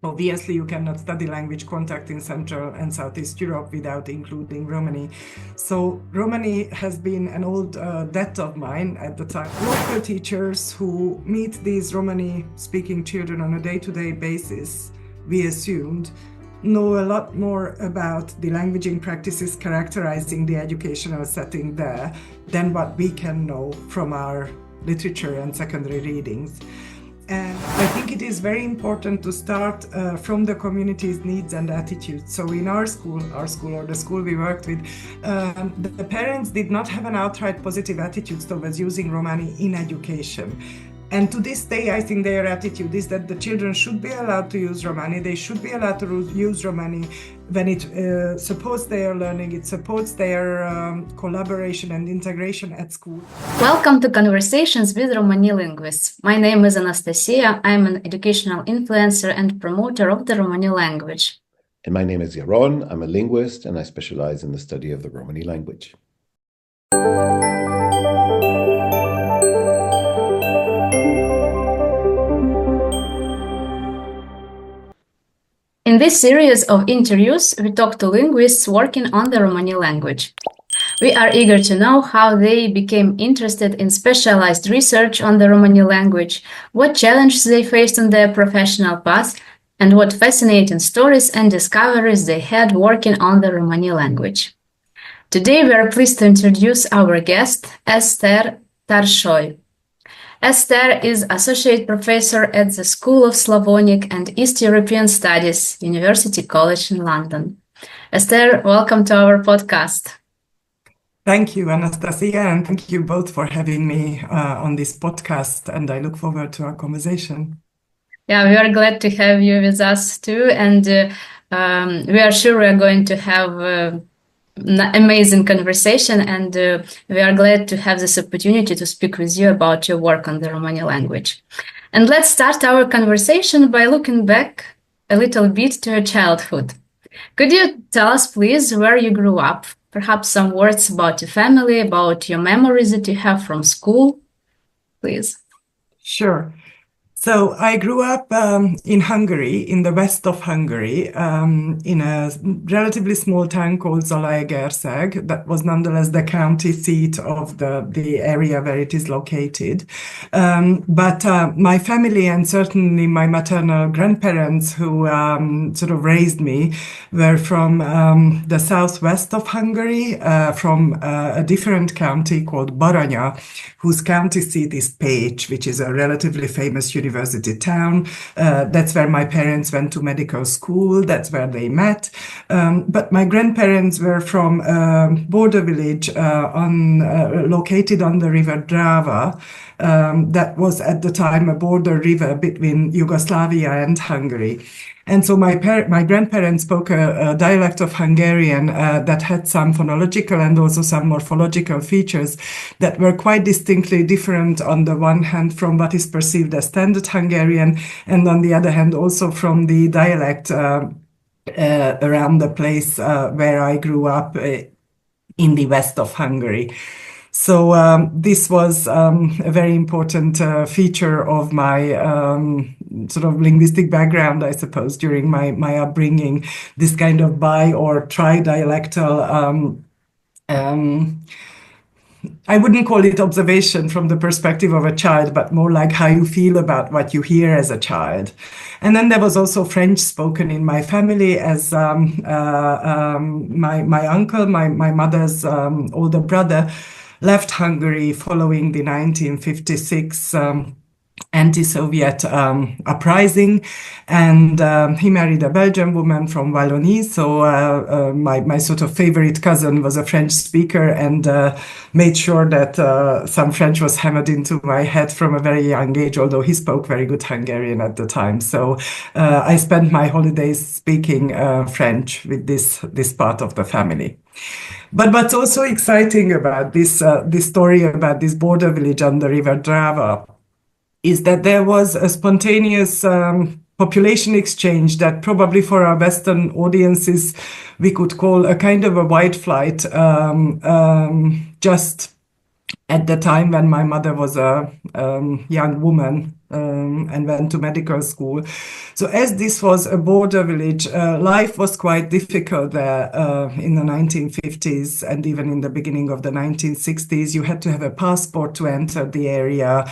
Obviously, you cannot study language contact in Central and Southeast Europe without including Romani. So Romani has been an old debt of mine at the time. Local teachers who meet these Romani-speaking children on a day-to-day basis, we assumed, know a lot more about the languaging practices characterizing the educational setting there than what we can know from our literature and secondary readings. And I think it is very important to start from the community's needs and attitudes. So in our school or the school we worked with, the parents did not have an outright positive attitude towards using Romani in education. And to this day, I think their attitude is that the children should be allowed to use Romani. They should be allowed to use Romani when it supports their learning, it supports their collaboration and integration at school. Welcome to Conversations with Romani Linguists. My name is Anastasiia. I'm an educational influencer and promoter of the Romani language. And my name is Yaron. I'm a linguist and I specialize in the study of the Romani language. In this series of interviews, we talk to linguists working on the Romani language. We are eager to know how they became interested in specialized research on the Romani language, what challenges they faced on their professional path, and what fascinating stories and discoveries they had working on the Romani language. Today, we are pleased to introduce our guest, Eszter Tarsoly. Eszter is Associate Professor at the School of Slavonic and East European Studies, University College in London. Eszter, welcome to our podcast. Thank you, Anastasiia, and thank you both for having me on this podcast, and I look forward to our conversation. Yeah, we are glad to have you with us too, and we are sure we are going to have amazing conversation, and we are glad to have this opportunity to speak with you about your work on the Romani language. And let's start our conversation by looking back a little bit to your childhood. Could you tell us, please, where you grew up? Perhaps some words about your family, about your memories that you have from school, please. Sure. So I grew up in Hungary, in the west of Hungary, in a relatively small town called Zalaegerszeg. That was nonetheless the county seat of the area where it is located. But my family and certainly my maternal grandparents who sort of raised me were from the southwest of Hungary, from a different county called Baranya, whose county seat is Pécs, which is a relatively famous university town. That's where my parents went to medical school. That's where they met. But my grandparents were from a border village located on the river Drava. That was at the time a border river between Yugoslavia and Hungary. And so my grandparents spoke a dialect of Hungarian that had some phonological and also some morphological features that were quite distinctly different on the one hand from what is perceived as standard Hungarian, and on the other hand also from the dialect around the place where I grew up in the west of Hungary. So this was a very important feature of my sort of linguistic background, I suppose, during my upbringing, this kind of bi- or tri-dialectal I wouldn't call it observation from the perspective of a child, but more like how you feel about what you hear as a child. And then there was also French spoken in my family, as my uncle, my mother's older brother, left Hungary following the 1956 anti-Soviet uprising, and he married a Belgian woman from Wallonie. So my sort of favorite cousin was a French speaker, and made sure that some French was hammered into my head from a very young age, although he spoke very good Hungarian at the time. So I spent my holidays speaking French with this part of the family. But what's also exciting about this story about this border village on the river Drava is that there was a spontaneous population exchange that probably for our Western audiences we could call a kind of a white flight just at the time when my mother was a young woman and went to medical school. So as this was a border village, life was quite difficult there in the 1950s and even in the beginning of the 1960s. You had to have a passport to enter the area.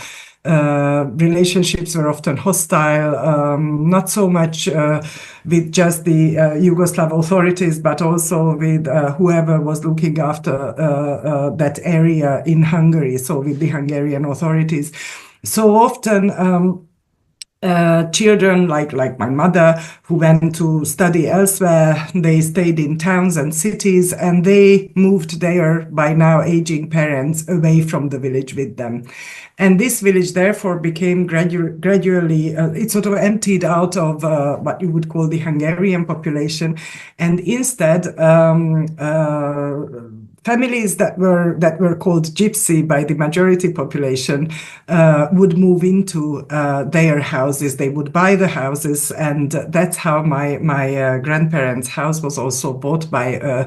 Relationships were often hostile, not so much with just the Yugoslav authorities, but also with whoever was looking after that area in Hungary, so with the Hungarian authorities. So often children like my mother who went to study elsewhere, they stayed in towns and cities, and they moved their by now aging parents away from the village with them. And this village therefore became gradually, it sort of emptied out of what you would call the Hungarian population, and instead families that were called gypsy by the majority population would move into their houses. They would buy the houses, and that's how my grandparents' house was also bought by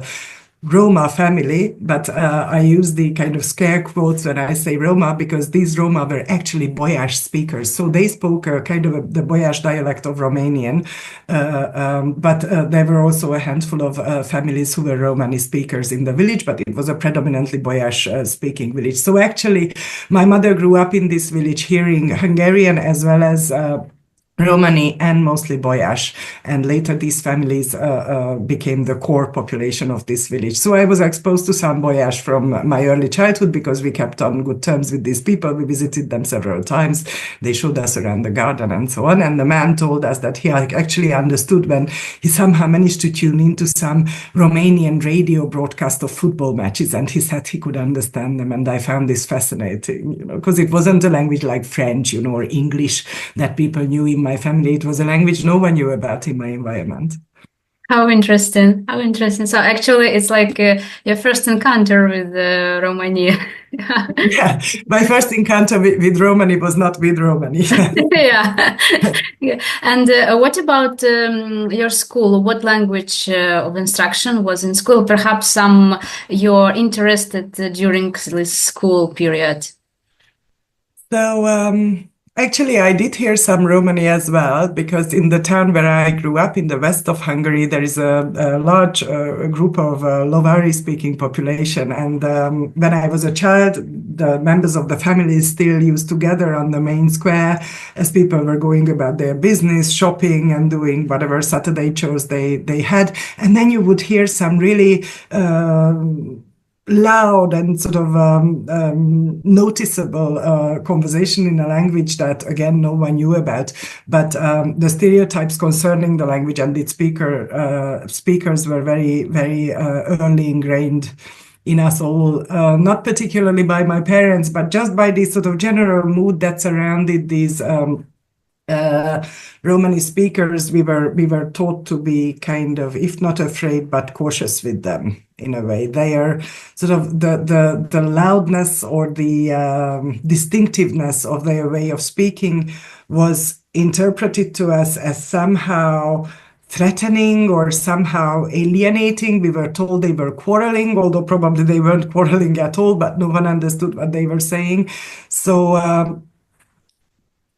Roma family, but I use the kind of scare quotes when I say Roma, because these Roma were actually Boyash speakers. So they spoke kind of the Boyash dialect of Romanian, but there were also a handful of families who were Romani speakers in the village, but it was a predominantly Boyash speaking village. So actually, my mother grew up in this village hearing Hungarian as well as Romani and mostly Boyash, and later these families became the core population of this village. So I was exposed to some Boyash from my early childhood because we kept on good terms with these people. We visited them several times. They showed us around the garden and so on. And the man told us that he actually understood when he somehow managed to tune into some Romanian radio broadcast of football matches, and he said he could understand them. And I found this fascinating, because it wasn't a language like French, or English that people knew in my family. It was a language no one knew about in my environment. How interesting. How interesting. So actually it's like your first encounter with Romani. Yeah, my first encounter with Romani was not with Romani. Yeah. Yeah. And what about your school? What language of instruction was in school? Perhaps some you're interested during this school period. So actually, I did hear some Romani as well, because in the town where I grew up in the west of Hungary, there is a large group of Lovari-speaking population. And when I was a child, the members of the family still used to gather on the main square as people were going about their business, shopping and doing whatever Saturday chores they had. And then you would hear some really loud and sort of noticeable conversation in a language that, again, no one knew about. But the stereotypes concerning the language and its speakers were very, very early ingrained in us all, not particularly by my parents, but just by the sort of general mood that surrounded these Romani speakers. We were taught to be kind of, if not afraid, but cautious with them in a way. They are sort of the loudness or the distinctiveness of their way of speaking was interpreted to us as somehow threatening or somehow alienating. We were told they were quarreling, although probably they weren't quarreling at all, but no one understood what they were saying. So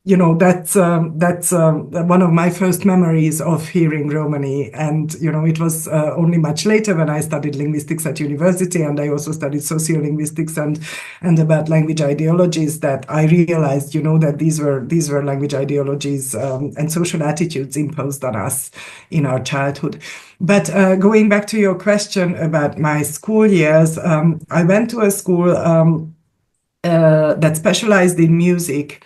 that's one of my first memories of hearing Romani. And, it was only much later when I studied linguistics at university, and I also studied sociolinguistics and about language ideologies, that I realized, that these were language ideologies and social attitudes imposed on us in our childhood. But going back to your question about my school years, I went to a school that specialized in music.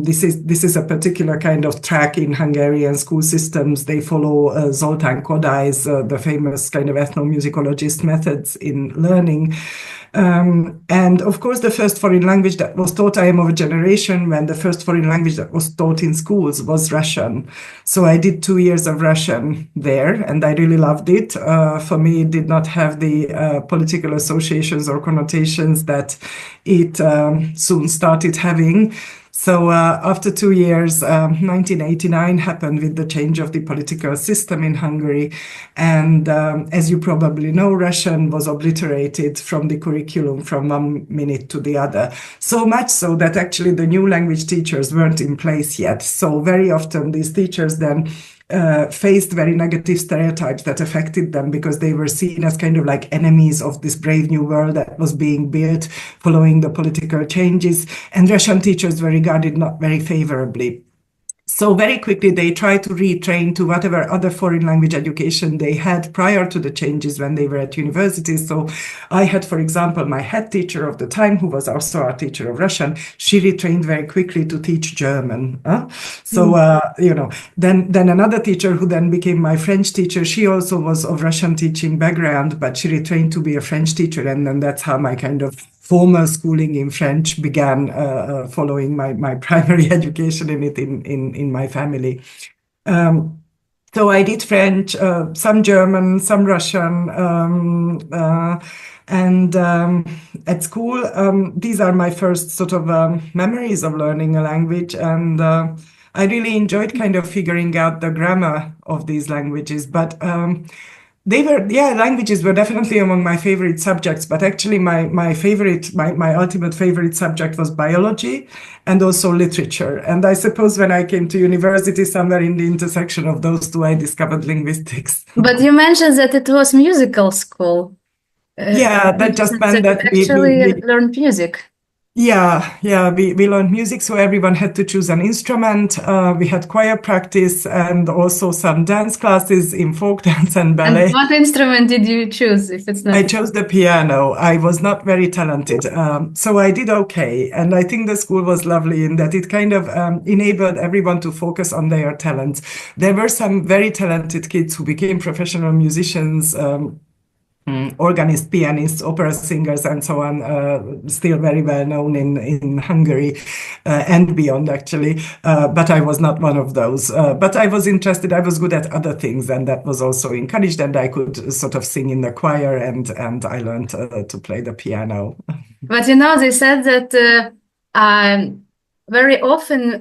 This is a particular kind of track in Hungarian school systems. They follow Zoltán Kodály's, the famous kind of ethnomusicologist methods in learning. And of course, the first foreign language that was taught, I am of a generation when the first foreign language that was taught in schools was Russian. So I did 2 years of Russian there, and I really loved it. For me, it did not have the political associations or connotations that it soon started having. So after 2 years, 1989 happened with the change of the political system in Hungary. And as you probably know, Russian was obliterated from the curriculum from one minute to the other. So much so that actually the new language teachers weren't in place yet. So very often these teachers then faced very negative stereotypes that affected them because they were seen as kind of like enemies of this brave new world that was being built following the political changes. And Russian teachers were regarded not very favorably. So very quickly, they tried to retrain to whatever other foreign language education they had prior to the changes when they were at university. So I had, for example, my head teacher of the time, who was also our teacher of Russian, she retrained very quickly to teach German. Then another teacher who then became my French teacher, she also was of Russian teaching background, but she retrained to be a French teacher. And then that's how my kind of formal schooling in French began following my primary education in it in my family. So I did French, some German, some Russian, and at school, these are my first sort of memories of learning a language. And I really enjoyed kind of figuring out the grammar of these languages, but languages were definitely among my favorite subjects, but actually my ultimate favorite subject was biology and also literature. And I suppose when I came to university, somewhere in the intersection of those two, I discovered linguistics. But you mentioned that it was musical school. That just meant that we learned music. We learned music, so everyone had to choose an instrument. We had choir practice and also some dance classes in folk dance and ballet. And what instrument did you choose, if it's not? I chose the piano. I was not very talented, so I did okay. And I think the school was lovely in that it kind of enabled everyone to focus on their talents. There were some very talented kids who became professional musicians, organists, pianists, opera singers, and so on, still very well known in Hungary and beyond, actually. But I was not one of those. But I was interested. I was good at other things, and that was also encouraged. And I could sort of sing in the choir, and I learned to play the piano. But they said that very often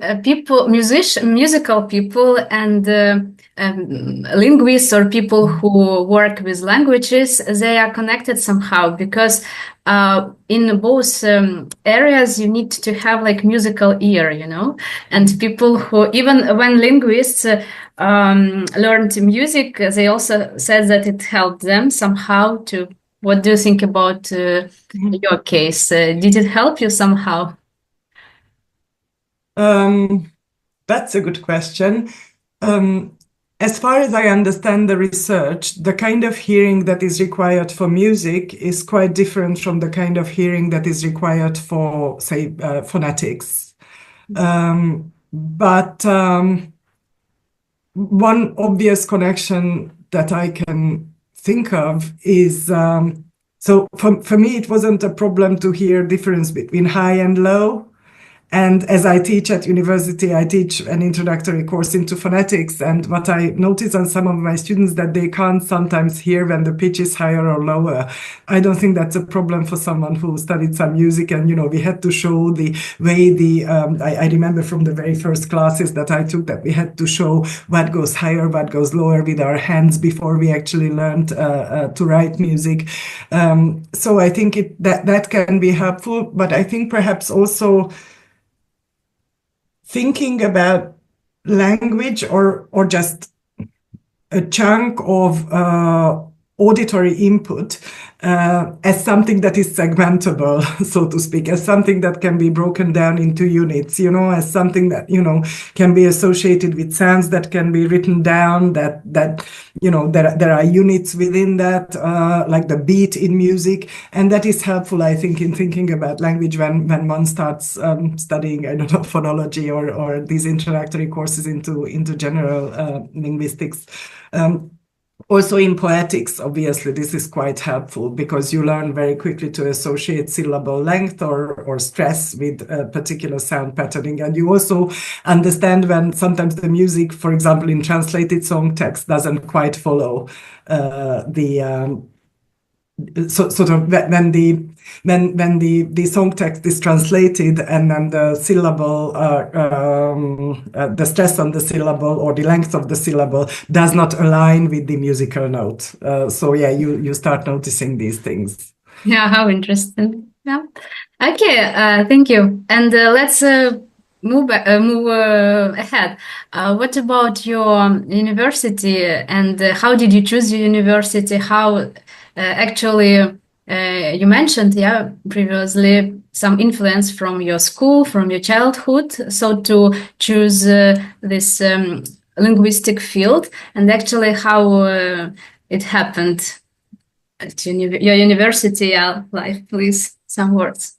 musical people and linguists or people who work with languages, they are connected somehow, because in both areas you need to have like musical ear, and people who, even when linguists learned music, they also said that it helped them somehow to. What do you think about your case? Did it help you somehow? That's a good question. As far as I understand the research, the kind of hearing that is required for music is quite different from the kind of hearing that is required for, say, phonetics. But one obvious connection that I can think of is, so for me, it wasn't a problem to hear difference between high and low. And as I teach at university, I teach an introductory course into phonetics. And what I notice on some of my students that they can't sometimes hear when the pitch is higher or lower. I don't think that's a problem for someone who studied some music. And, we had to show the way I remember from the very first classes that I took that we had to show what goes higher, what goes lower with our hands before we actually learned to write music. So I think that can be helpful. But I think perhaps also thinking about language or just a chunk of auditory input as something that is segmentable, so to speak, as something that can be broken down into units, as something that, can be associated with sounds that can be written down, that there are units within that, like the beat in music. And that is helpful, I think, in thinking about language when one starts studying, phonology or these introductory courses into general linguistics. Also in poetics, obviously, this is quite helpful because you learn very quickly to associate syllable length or stress with a particular sound patterning. And you also understand when sometimes the music, for example, in translated song text doesn't quite follow when the when the song text is translated and then the syllable, the stress on the syllable or the length of the syllable does not align with the musical note. So yeah, you start noticing these things. Yeah, how interesting. Yeah. Okay, thank you. And let's move ahead. What about your university, and how did you choose your university? How actually you mentioned, yeah, previously some influence from your school, from your childhood, so to choose this linguistic field, and actually how it happened at your university life, please, some words.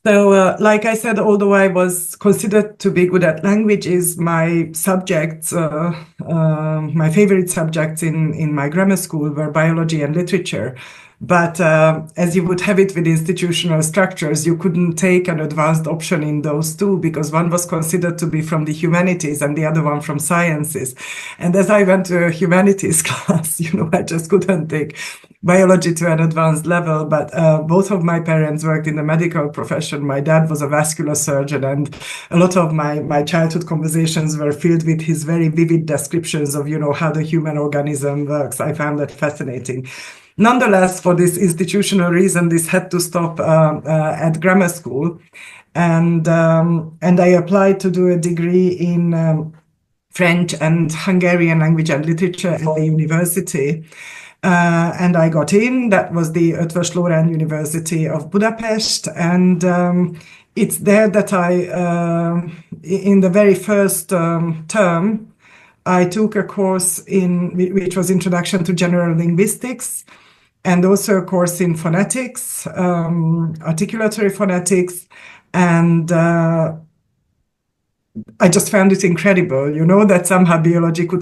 So, like I said, although I was considered to be good at languages, my subjects, my favorite subjects in my grammar school were biology and literature. But as you would have it with institutional structures, you couldn't take an advanced option in those two because one was considered to be from the humanities and the other one from sciences. And as I went to a humanities class, I just couldn't take biology to an advanced level, but both of my parents worked in the medical profession. My dad was a vascular surgeon, and a lot of my childhood conversations were filled with his very vivid descriptions of, how the human organism works. I found that fascinating. Nonetheless, for this institutional reason, this had to stop at grammar school. And I applied to do a degree in French and Hungarian language and literature at the university. And I got in. That was the Eötvös Loránd University of Budapest. And it's there that in the very first term, I took a course which was Introduction to General Linguistics, and also a course in phonetics, articulatory phonetics, and I just found it incredible, that somehow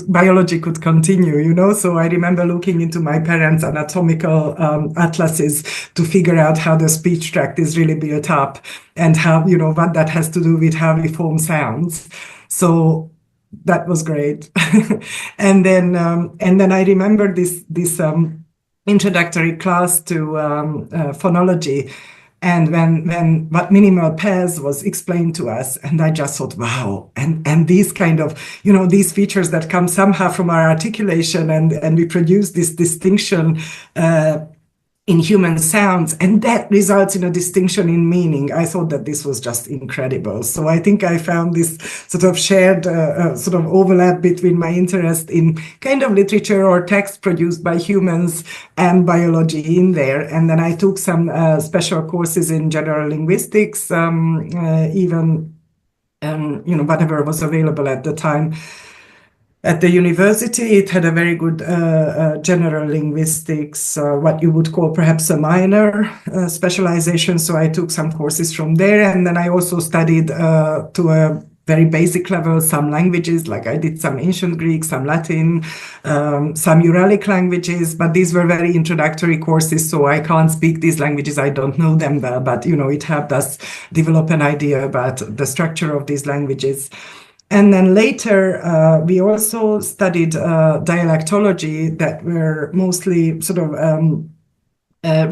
biology could continue, So I remember looking into my parents' anatomical atlases to figure out how the speech tract is really built up and how, what that has to do with how we form sounds. So that was great. And then I remember this introductory class to phonology. And when what minimal pairs was explained to us, and I just thought, wow, and these kind of, these features that come somehow from our articulation, and we produce this distinction in human sounds, and that results in a distinction in meaning. I thought that this was just incredible. So I think I found this sort of shared sort of overlap between my interest in kind of literature or text produced by humans and biology in there. And then I took some special courses in general linguistics, even whatever was available at the time. At the university, it had a very good general linguistics, what you would call perhaps a minor specialization. So I took some courses from there. And then I also studied to a very basic level some languages, like I did some ancient Greek, some Latin, some Uralic languages. But these were very introductory courses, so I can't speak these languages. I don't know them well, but it helped us develop an idea about the structure of these languages. And then later, we also studied dialectology that were mostly sort of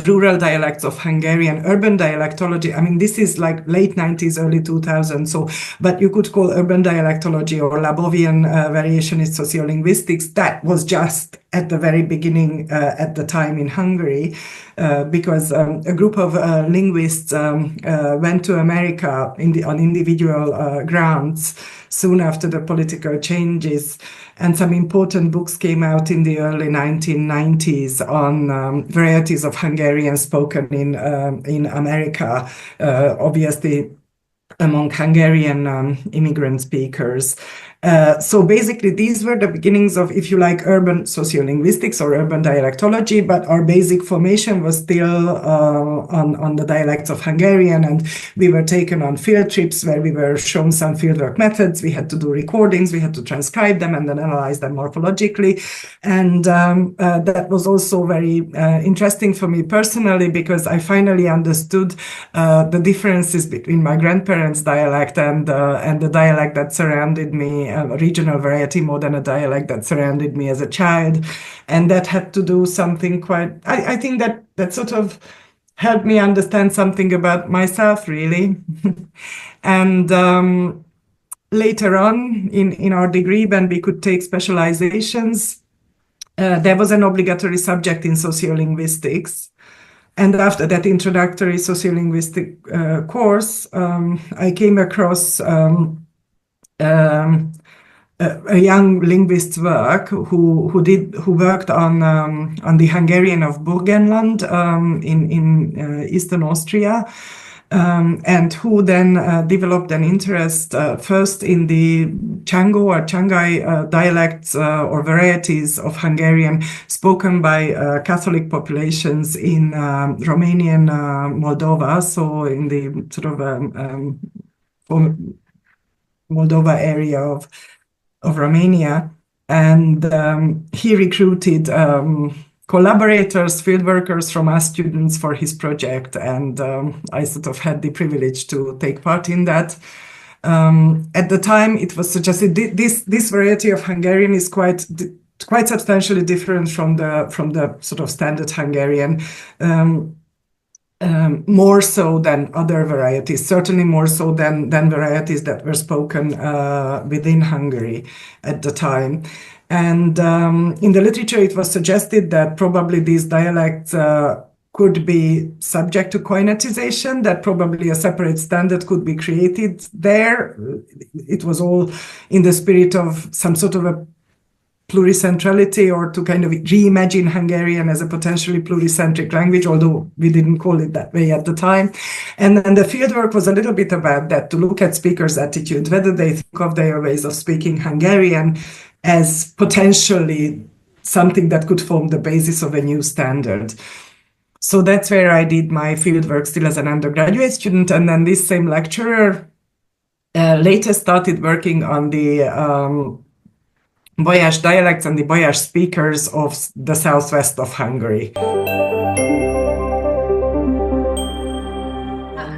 rural dialects of Hungarian, urban dialectology. I mean, this is like late 90s, early 2000s. So, but you could call urban dialectology or Labovian variationist sociolinguistics. That was just at the very beginning at the time in Hungary, because a group of linguists went to America on individual grounds soon after the political changes, and some important books came out in the early 1990s on varieties of Hungarian spoken in America, obviously among Hungarian immigrant speakers. So basically, these were the beginnings of, if you like, urban sociolinguistics or urban dialectology, but our basic formation was still on the dialects of Hungarian, and we were taken on field trips where we were shown some fieldwork methods. We had to do recordings, we had to transcribe them and then analyze them morphologically. And that was also very interesting for me personally, because I finally understood the differences between my grandparents' dialect and the dialect that surrounded me, a regional variety more than a dialect that surrounded me as a child. And that had to do something quite, I think that sort of helped me understand something about myself, really. And later on in our degree, when we could take specializations, there was an obligatory subject in sociolinguistics. And after that introductory sociolinguistic course, I came across a young linguist's work who worked on the Hungarian of Burgenland in Eastern Austria. And who then developed an interest first in the Chango or Changai dialects or varieties of Hungarian spoken by Catholic populations in Romanian Moldova, so in the sort of Moldova area of Romania. And he recruited collaborators, field workers from us students for his project. And I sort of had the privilege to take part in that. At the time, it was suggested this variety of Hungarian is quite substantially different from the sort of standard Hungarian. More so than other varieties, certainly more so than varieties that were spoken within Hungary at the time. And in the literature, it was suggested that probably these dialects could be subject to coinetization, that probably a separate standard could be created there. It was all in the spirit of some sort of a pluricentrality, or to kind of reimagine Hungarian as a potentially pluricentric language, although we didn't call it that way at the time. And then the fieldwork was a little bit about that, to look at speakers' attitude, whether they think of their ways of speaking Hungarian as potentially something that could form the basis of a new standard. So that's where I did my fieldwork still as an undergraduate student. And then this same lecturer later started working on the Boyash dialects and the Boyash speakers of the southwest of Hungary.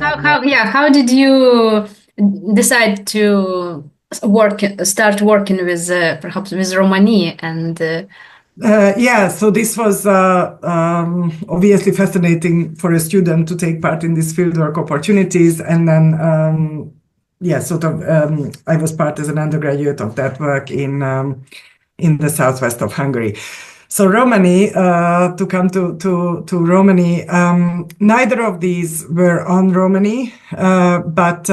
How did you decide to start working with perhaps with Romani and? So this was obviously fascinating for a student to take part in these fieldwork opportunities, and then I was part as an undergraduate of that work in the southwest of Hungary. So Romani, to come to Romani, neither of these were on Romani, but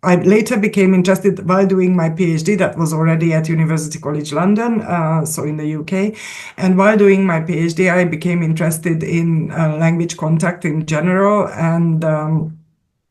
I later became interested while doing my PhD, that was already at University College London, so in the UK. And while doing my PhD, I became interested in language contact in general. And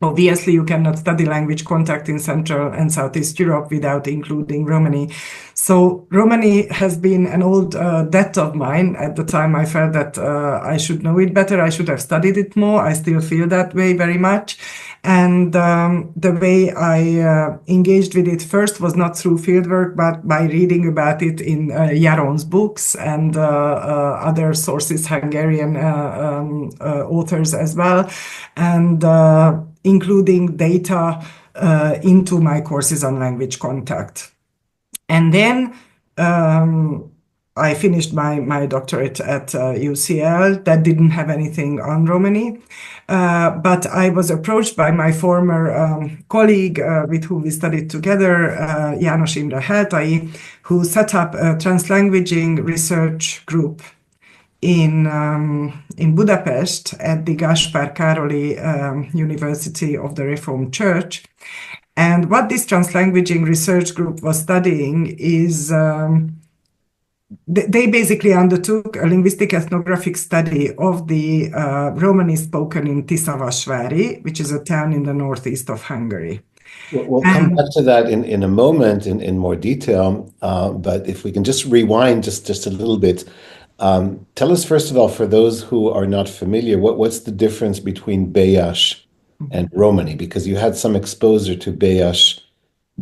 obviously, you cannot study language contact in Central and Southeast Europe without including Romani. So Romani has been an old debt of mine. At the time, I felt that I should know it better. I should have studied it more. I still feel that way very much. And the way I engaged with it first was not through fieldwork, but by reading about it in Jaron's books and other sources, Hungarian authors as well, and including data into my courses on language contact. And then I finished my doctorate at UCL that didn't have anything on Romani. But I was approached by my former colleague with whom we studied together, János Imre Heltai, who set up a Translanguaging research group in Budapest at the Gáspár Károli University of the Reformed Church. And what this Translanguaging research group was studying is they basically undertook a linguistic ethnographic study of the Romani spoken in Tisavashvari, which is a town in the northeast of Hungary. We'll come back to that in a moment in more detail, but if we can just rewind just a little bit. Tell us, first of all, for those who are not familiar, what's the difference between Boyash and Romani? Because you had some exposure to Boyash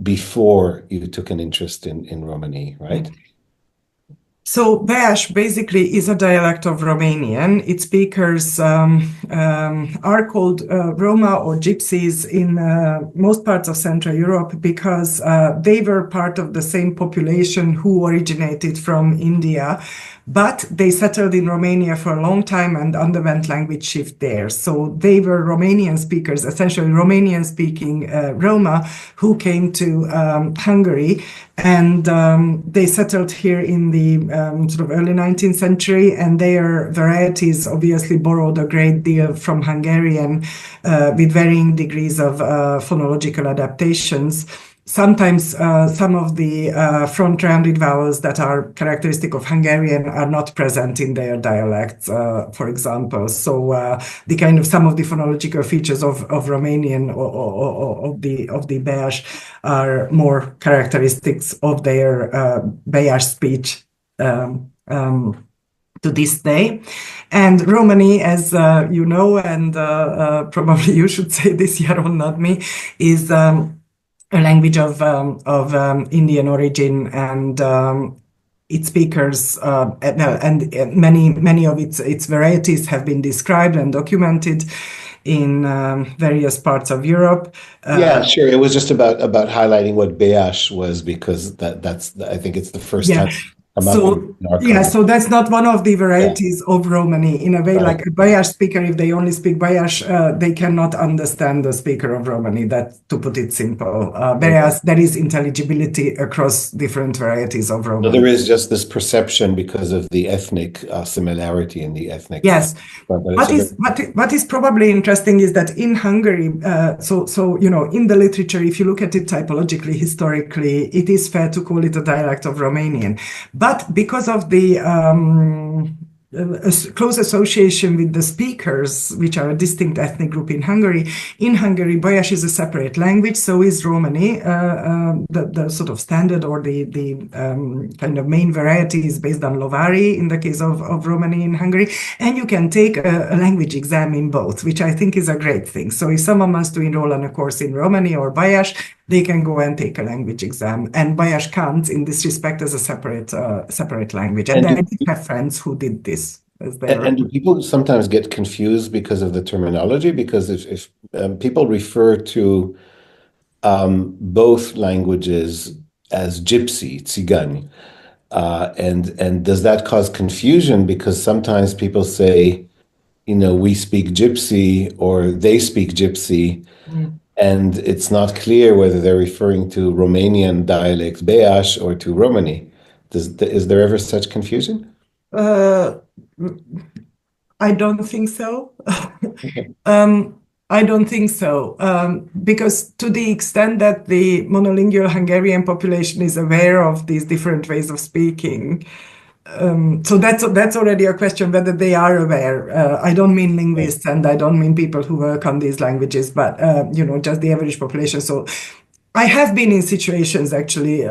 before you took an interest in Romani, right? So Boyash basically is a dialect of Romanian. Its speakers are called Roma or Gypsies in most parts of Central Europe because they were part of the same population who originated from India, but they settled in Romania for a long time and underwent language shift there. So they were Romanian speakers, essentially Romanian-speaking Roma, who came to Hungary, and they settled here in the sort of early 19th century, and their varieties obviously borrowed a great deal from Hungarian with varying degrees of phonological adaptations. Sometimes some of the front-rounded vowels that are characteristic of Hungarian are not present in their dialects, for example. So the kind of some of the phonological features of Romanian or of the Boyash are more characteristics of their Boyash speech to this day. And Romani, as you know, and probably you should say this, Yaron, not me, is a language of Indian origin, and its speakers and many of its varieties have been described and documented in various parts of Europe. Yeah, sure. It was just about highlighting what Boyash was, because that's I think it's the first time come up in our conversation. So that's not one of the varieties of Romani. In a way, Right. like a Boyash speaker, if they only speak Boyash, they cannot understand the speaker of Romani. That, to put it simple. Whereas there is intelligibility across different varieties of Romani. So there is just this perception because of the ethnic similarity in the ethnic. Yes. What is probably interesting is that in Hungary, so you know, in the literature, if you look at it typologically, historically, it is fair to call it a dialect of Romanian. But because of the close association with the speakers, which are a distinct ethnic group in Hungary, Boyash is a separate language, so is Romani. The sort of standard or the kind of main variety is based on Lovari in the case of Romani in Hungary. And you can take a language exam in both, which I think is a great thing. So if someone wants to enroll on a course in Romani or Boyash, they can go and take a language exam. And Boyash counts in this respect as a separate language. And I did have friends who did this. And do people sometimes get confused because of the terminology? Because if people refer to both languages as gypsy, tsigan, and does that cause confusion? Because sometimes people say, you know, we speak gypsy or they speak gypsy. And it's not clear whether they're referring to Romanian dialect Boyash or to Romani. Is there ever such confusion? I don't think so. I don't think so, because to the extent that the monolingual Hungarian population is aware of these different ways of speaking, so that's already a question whether they are aware. I don't mean linguists, and I don't mean people who work on these languages, but you know, just the average population. So I have been in situations, actually,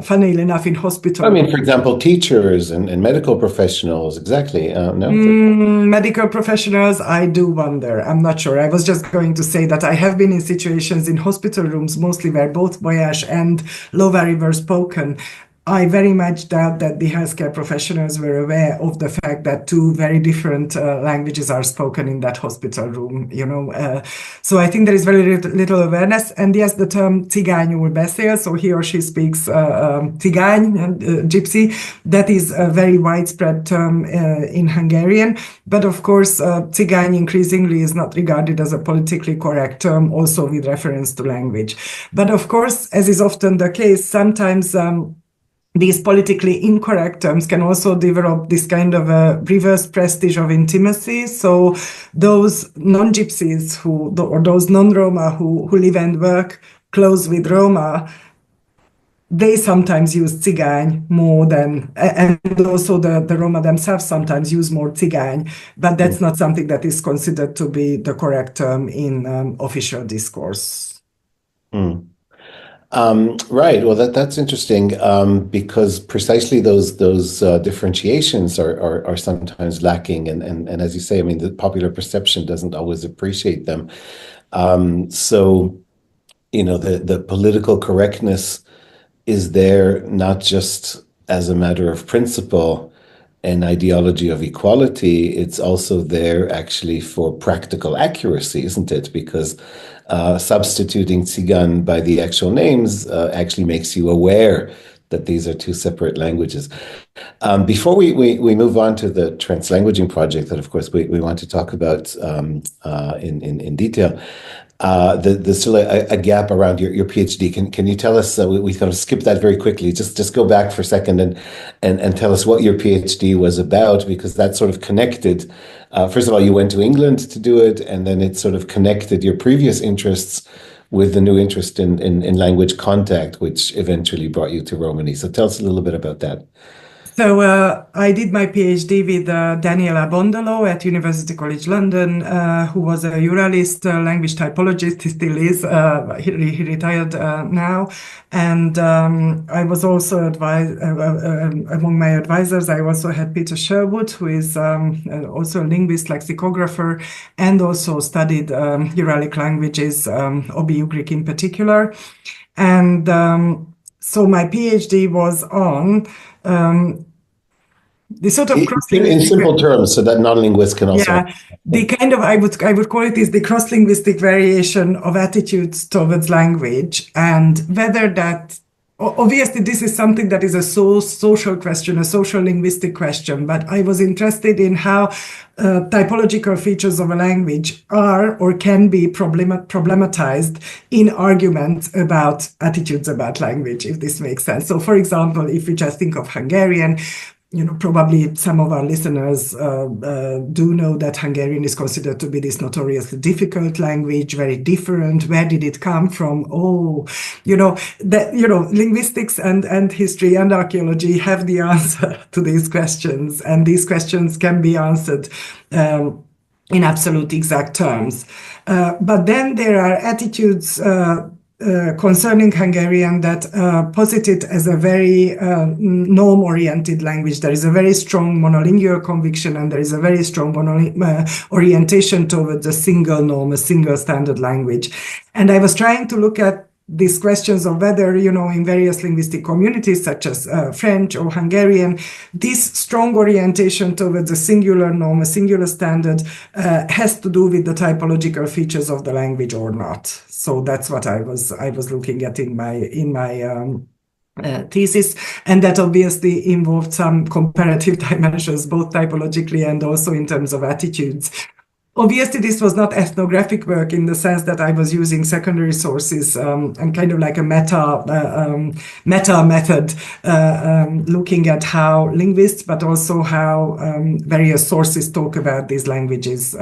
funnily enough, in hospital. I mean, for example, teachers and medical professionals, exactly. No? Medical professionals, I do wonder. I'm not sure. I was just going to say that I have been in situations in hospital rooms, mostly where both Boyash and Lovari were spoken. I very much doubt that the healthcare professionals were aware of the fact that two very different languages are spoken in that hospital room, you know. So I think there is very little awareness. And yes, the term cigányul beszél, so he or she speaks cigány, gypsy, that is a very widespread term in Hungarian. But of course, cigány increasingly is not regarded as a politically correct term, also with reference to language. But of course, as is often the case, sometimes these politically incorrect terms can also develop this kind of a reverse prestige of intimacy. So those non-Gypsies or those non-Roma who live and work close with Roma, they sometimes use cigány more than, and also the Roma themselves sometimes use more cigány, but that's not something that is considered to be the correct term in official discourse. Right. Well, that's interesting, because precisely those differentiations are sometimes lacking, and as you say, I mean, the popular perception doesn't always appreciate them. So, you know, the political correctness is there not just as a matter of principle an ideology of equality, it's also there actually for practical accuracy, isn't it? Because substituting Tsigan by the actual names actually makes you aware that these are two separate languages. Before we move on to the Translanguaging project that, of course, we want to talk about in detail, there's still a gap around your PhD. Can you tell us, we kind of skip that very quickly, just go back for a second and tell us what your PhD was about, because that sort of connected. First of all, you went to England to do it, and then it sort of connected your previous interests with the new interest in language contact, which eventually brought you to Romani. So tell us a little bit about that. So I did my PhD with Daniela Bondolo at University College London, who was a Uralist language typologist. He still is. He retired now. And I was also among my advisors, I also had Peter Sherwood, who is also a linguist, lexicographer, and also studied Uralic languages, Obi-Ugric in particular. And so my PhD was on the sort of in simple terms, so that non-linguists can also the kind of I would call it is the cross-linguistic variation of attitudes towards language, and whether that obviously this is something that is a social question, a social linguistic question, but I was interested in how typological features of a language are or can be problematized in arguments about attitudes about language, if this makes sense. So, for example, if we just think of Hungarian, probably some of our listeners do know that Hungarian is considered to be this notoriously difficult language, very different. Where did it come from? Linguistics and history and archaeology have the answer to these questions, and these questions can be answered in absolute exact terms. But then there are attitudes concerning Hungarian that posit it as a very norm-oriented language. There is a very strong monolingual conviction, and there is a very strong orientation towards a single norm, a single standard language. And I was trying to look at these questions of whether, in various linguistic communities, such as French or Hungarian, this strong orientation towards a singular norm, a singular standard, has to do with the typological features of the language or not. So that's what I was looking at in my thesis, and that obviously involved some comparative dimensions, both typologically and also in terms of attitudes. Obviously, this was not ethnographic work in the sense that I was using secondary sources and kind of like a meta method, looking at how linguists, but also how various sources talk about these languages.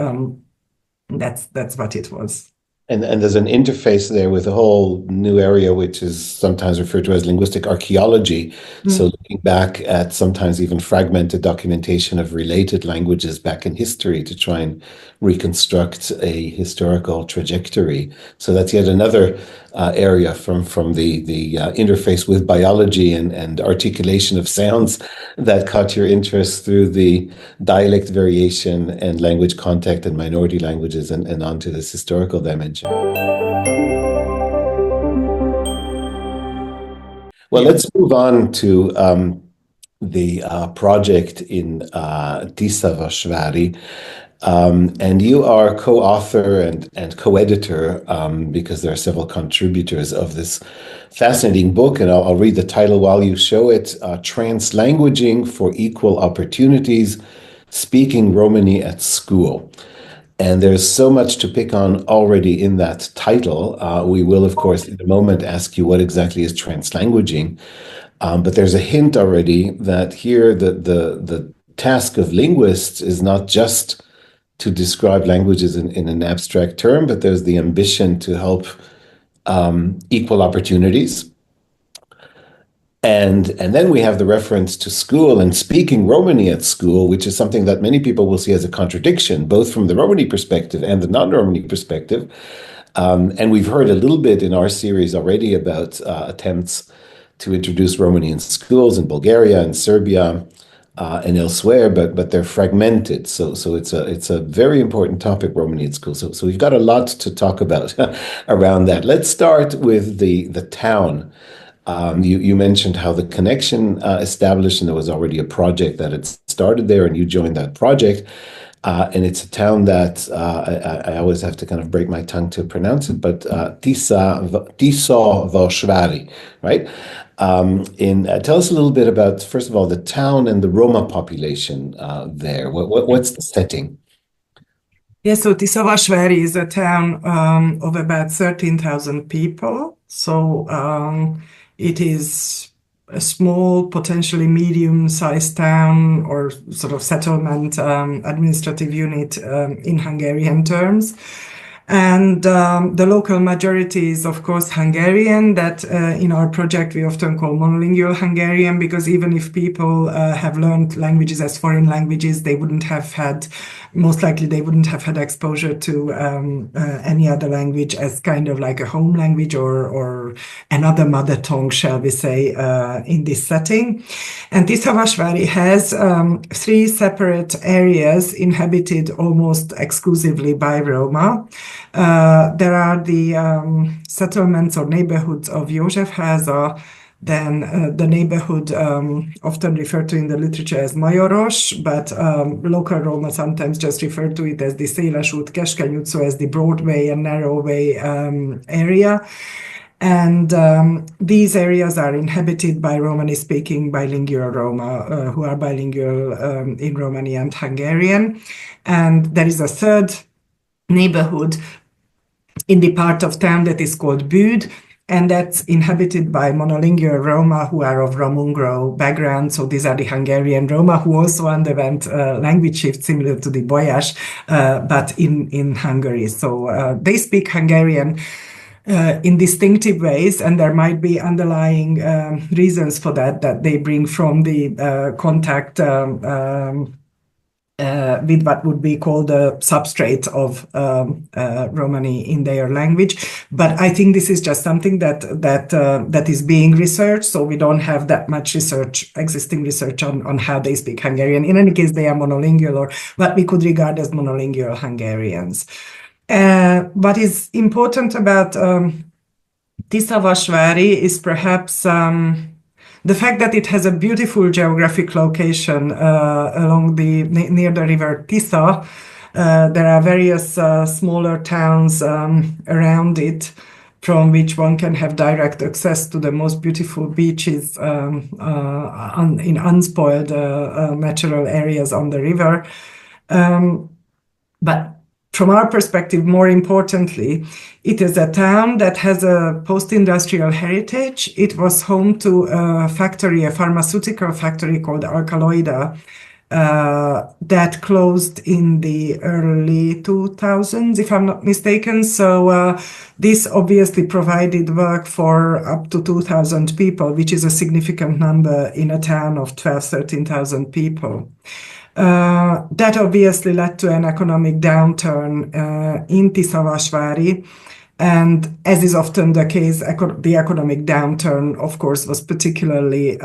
That's what it was. And there's an interface there with a whole new area, which is sometimes referred to as linguistic archaeology. So looking back at sometimes even fragmented documentation of related languages back in history to try and reconstruct a historical trajectory. So that's yet another area from the interface with biology and articulation of sounds that caught your interest through the dialect variation and language contact and minority languages and onto this historical dimension. Well, let's move on to the project in Tisavashvari. And you are co-author and co-editor because there are several contributors of this fascinating book. And I'll read the title while you show it. Translanguaging for Equal Opportunities, Speaking Romani at School. And there's so much to pick on already in that title. We will, of course, in a moment ask you what exactly is translanguaging. But there's a hint already that here the task of linguists is not just to describe languages in an abstract term, but there's the ambition to help equal opportunities. And then we have the reference to school and speaking Romani at school, which is something that many people will see as a contradiction, both from the Romani perspective and the non-Romani perspective. And we've heard a little bit in our series already about attempts to introduce Romani in schools in Bulgaria and Serbia and elsewhere, but they're fragmented. So it's a very important topic, Romani in schools. So we've got a lot to talk about around that. Let's start with the town You mentioned how the connection established, and there was already a project that had started there, and you joined that project. And it's a town that I always have to kind of break my tongue to pronounce it, but Tisavashvari, right? Tell us a little bit about, first of all, the town and the Roma population there. What's the setting? Yeah, so Tisavashvari is a town of about 13,000 people. So it is a small, potentially medium-sized town or sort of settlement administrative unit in Hungarian terms. And the local majority is, of course, Hungarian, that in our project we often call monolingual Hungarian, because even if people have learned languages as foreign languages, they wouldn't have had, most likely they wouldn't have had exposure to any other language as kind of like a home language or another mother tongue, shall we say, in this setting. And Tisavashvari has 3 separate areas inhabited almost exclusively by Roma. There are the settlements or neighborhoods of Józsefháza, then the neighborhood often referred to in the literature as Majoros, but local Roma sometimes just refer to it as the Széles út, Keskeny út, so as the Broadway and Narrowway area. And these areas are inhabited by Romani-speaking bilingual Roma who are bilingual in Romani and Hungarian. And there is a third neighborhood in the part of town that is called Bud, and that's inhabited by monolingual Roma who are of Romungro background. So these are the Hungarian Roma who also underwent language shift similar to the Boyash, but in Hungary. So they speak Hungarian in distinctive ways, and there might be underlying reasons for that they bring from the contact with what would be called a substrate of Romani in their language. But I think this is just something that is being researched, so we don't have that much existing research on how they speak Hungarian. In any case, they are monolingual, or what we could regard as monolingual Hungarians. What is important about Tisavashvari is perhaps the fact that it has a beautiful geographic location near the river Tisa. There are various smaller towns around it, from which one can have direct access to the most beautiful beaches in unspoiled natural areas on the river. But from our perspective, more importantly, it is a town that has a post-industrial heritage. It was home to a pharmaceutical factory called Alkaloida, that closed in the early 2000s, if I'm not mistaken. So this obviously provided work for up to 2,000 people, which is a significant number in a town of 13,000 people. That obviously led to an economic downturn in Tisavashvari. And as is often the case, the economic downturn, of course, was particularly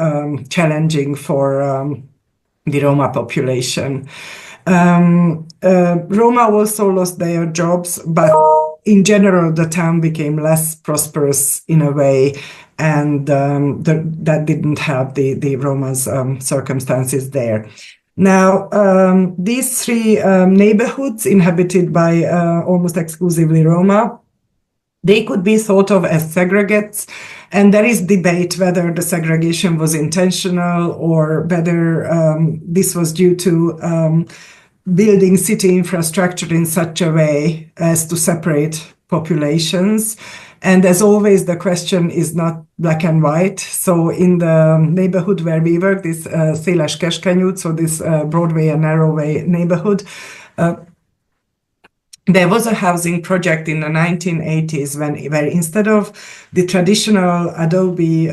challenging for the Roma population. Roma also lost their jobs, but in general, the town became less prosperous in a way, and that didn't help the Roma's circumstances there. Now, these 3 neighborhoods inhabited by almost exclusively Roma, they could be thought of as segregates, and there is debate whether the segregation was intentional or whether this was due to building city infrastructure in such a way as to separate populations. And as always, the question is not black and white. So in the neighborhood where we work, this Széles Keskeny út, so this Broadway and Narrowway neighborhood, there was a housing project in the 1980s where instead of the traditional adobe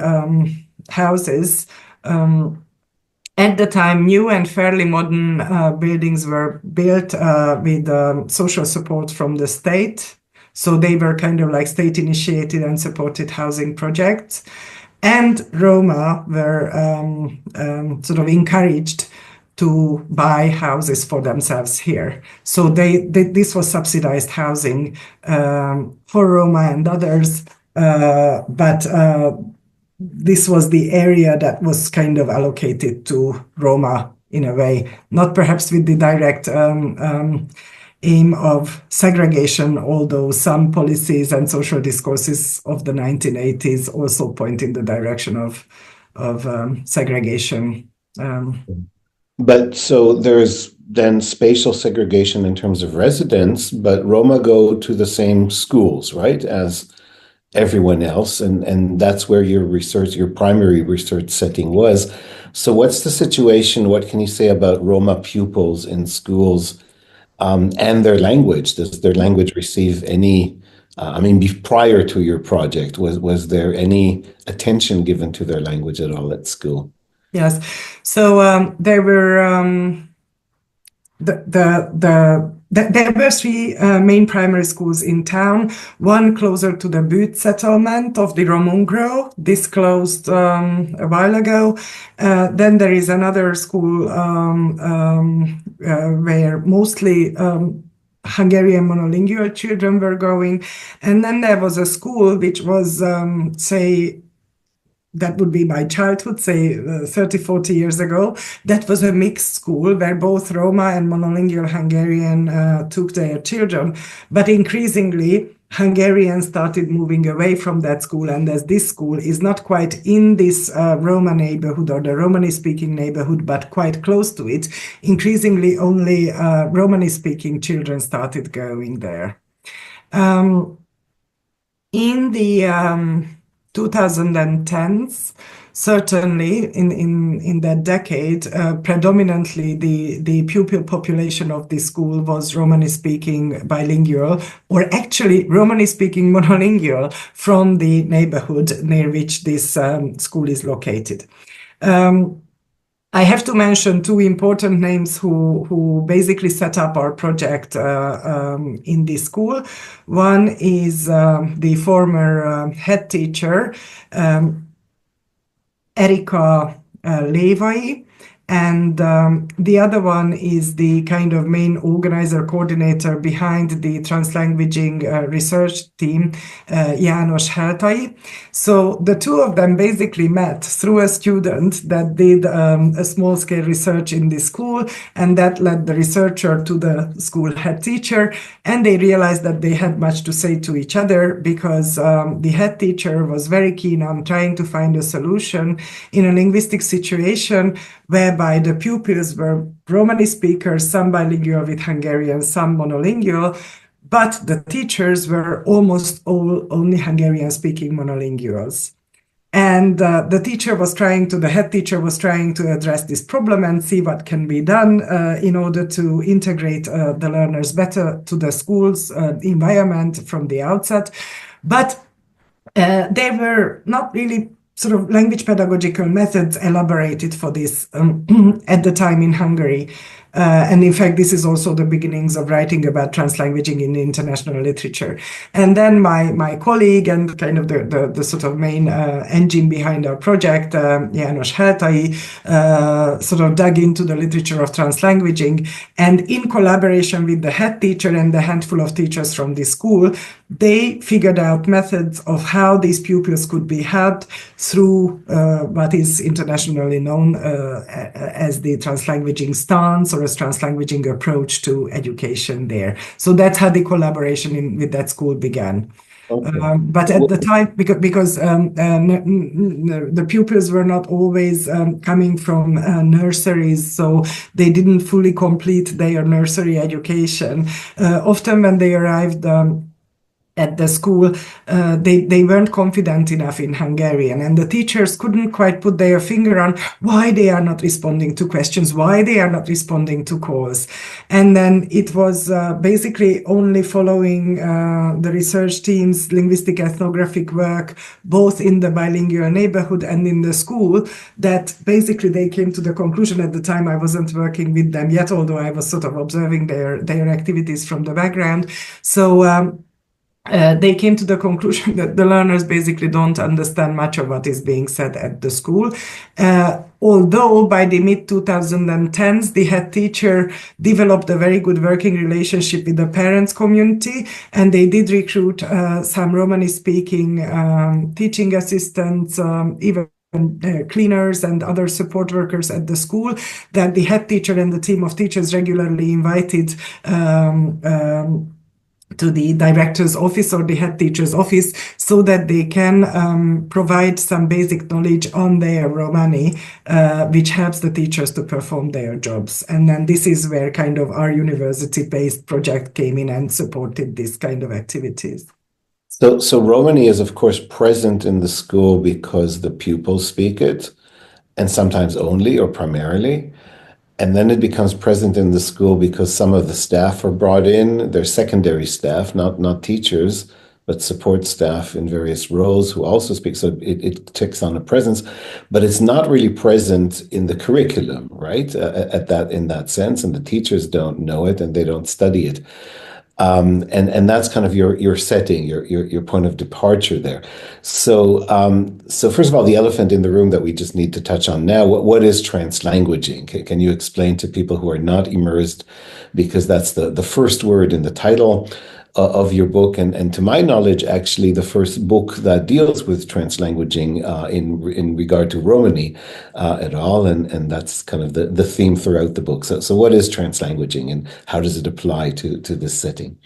houses, at the time, new and fairly modern buildings were built with social support from the state. So they were kind of like state-initiated and supported housing projects. And Roma were sort of encouraged to buy houses for themselves here. So this was subsidized housing for Roma and others, but this was the area that was kind of allocated to Roma in a way, not perhaps with the direct aim of segregation, although some policies and social discourses of the 1980s also point in the direction of segregation. But so there's then spatial segregation in terms of residence, but Roma go to the same schools, right, as everyone else, and that's where your research, your primary research setting was. So what's the situation? What can you say about Roma pupils in schools and their language? Does their language receive any, prior to your project, was there any attention given to their language at all at school? Yes. So there were there were three main primary schools in town, one closer to the Butte settlement of the Romungro. This closed a while ago. Then there is another school where mostly Hungarian monolingual children were going. And then there was a school which was, say, that would be my childhood, say 30, 40 years ago. That was a mixed school where both Roma and monolingual Hungarian took their children. But increasingly, Hungarians started moving away from that school. And as this school is not quite in this Roma neighborhood or the Romani-speaking neighborhood, but quite close to it, increasingly only Romani-speaking children started going there. In the 2010s, certainly in that decade, predominantly the pupil population of the school was Romani-speaking bilingual, or actually Romani-speaking monolingual from the neighborhood near which this school is located. I have to mention two important names who basically set up our project in this school. One is the former head teacher, Erika Lévai, and the other one is the kind of main organizer, coordinator behind the Translanguaging research team, János Heltai. So the two of them basically met through a student that did a small-scale research in the school, and that led the researcher to the school head teacher, and they realized that they had much to say to each other because the head teacher was very keen on trying to find a solution in a linguistic situation whereby the pupils were Romani speakers, some bilingual with Hungarian, some monolingual, but the teachers were almost all only Hungarian-speaking monolinguals. And the head teacher was trying to address this problem and see what can be done in order to integrate the learners better to the school's environment from the outset. But there were not really sort of language pedagogical methods elaborated for this at the time in Hungary. And in fact, this is also the beginnings of writing about translanguaging in international literature. And then my colleague and kind of the sort of main engine behind our project, János Heltai, sort of dug into the literature of translanguaging. And in collaboration with the head teacher and a handful of teachers from the school, they figured out methods of how these pupils could be helped through what is internationally known as the translanguaging stance or as translanguaging approach to education there. So that's how the collaboration with that school began. Okay. But at the time, because the pupils were not always coming from nurseries, so they didn't fully complete their nursery education. Often when they arrived at the school, they weren't confident enough in Hungarian, and the teachers couldn't quite put their finger on why they are not responding to questions, why they are not responding to calls. And then it was basically only following the research team's linguistic ethnographic work, both in the bilingual neighborhood and in the school, that basically they came to the conclusion. At the time I wasn't working with them yet, although I was sort of observing their activities from the background. So they came to the conclusion that the learners basically don't understand much of what is being said at the school. Although by the mid-2010s, the head teacher developed a very good working relationship with the parents' community, and they did recruit some Romani-speaking teaching assistants, even cleaners and other support workers at the school, that the head teacher and the team of teachers regularly invited to the director's office or the head teacher's office, so that they can provide some basic knowledge on their Romani, which helps the teachers to perform their jobs. And then this is where kind of our university-based project came in and supported this kind of activities. So Romani is, of course, present in the school because the pupils speak it, and sometimes only or primarily. And then it becomes present in the school because some of the staff are brought in. They're secondary staff, not teachers, but support staff in various roles who also speak. So it takes on a presence, but it's not really present in the curriculum, right? In that sense, and the teachers don't know it and they don't study it. And that's kind of your setting, your point of departure there. So first of all, the elephant in the room that we just need to touch on now, what is translanguaging? Can you explain to people who are not immersed, because that's the first word in the title of your book, and to my knowledge, actually the first book that deals with translanguaging in regard to Romani at all, and that's kind of the theme throughout the book. So what is translanguaging, and how does it apply to this setting?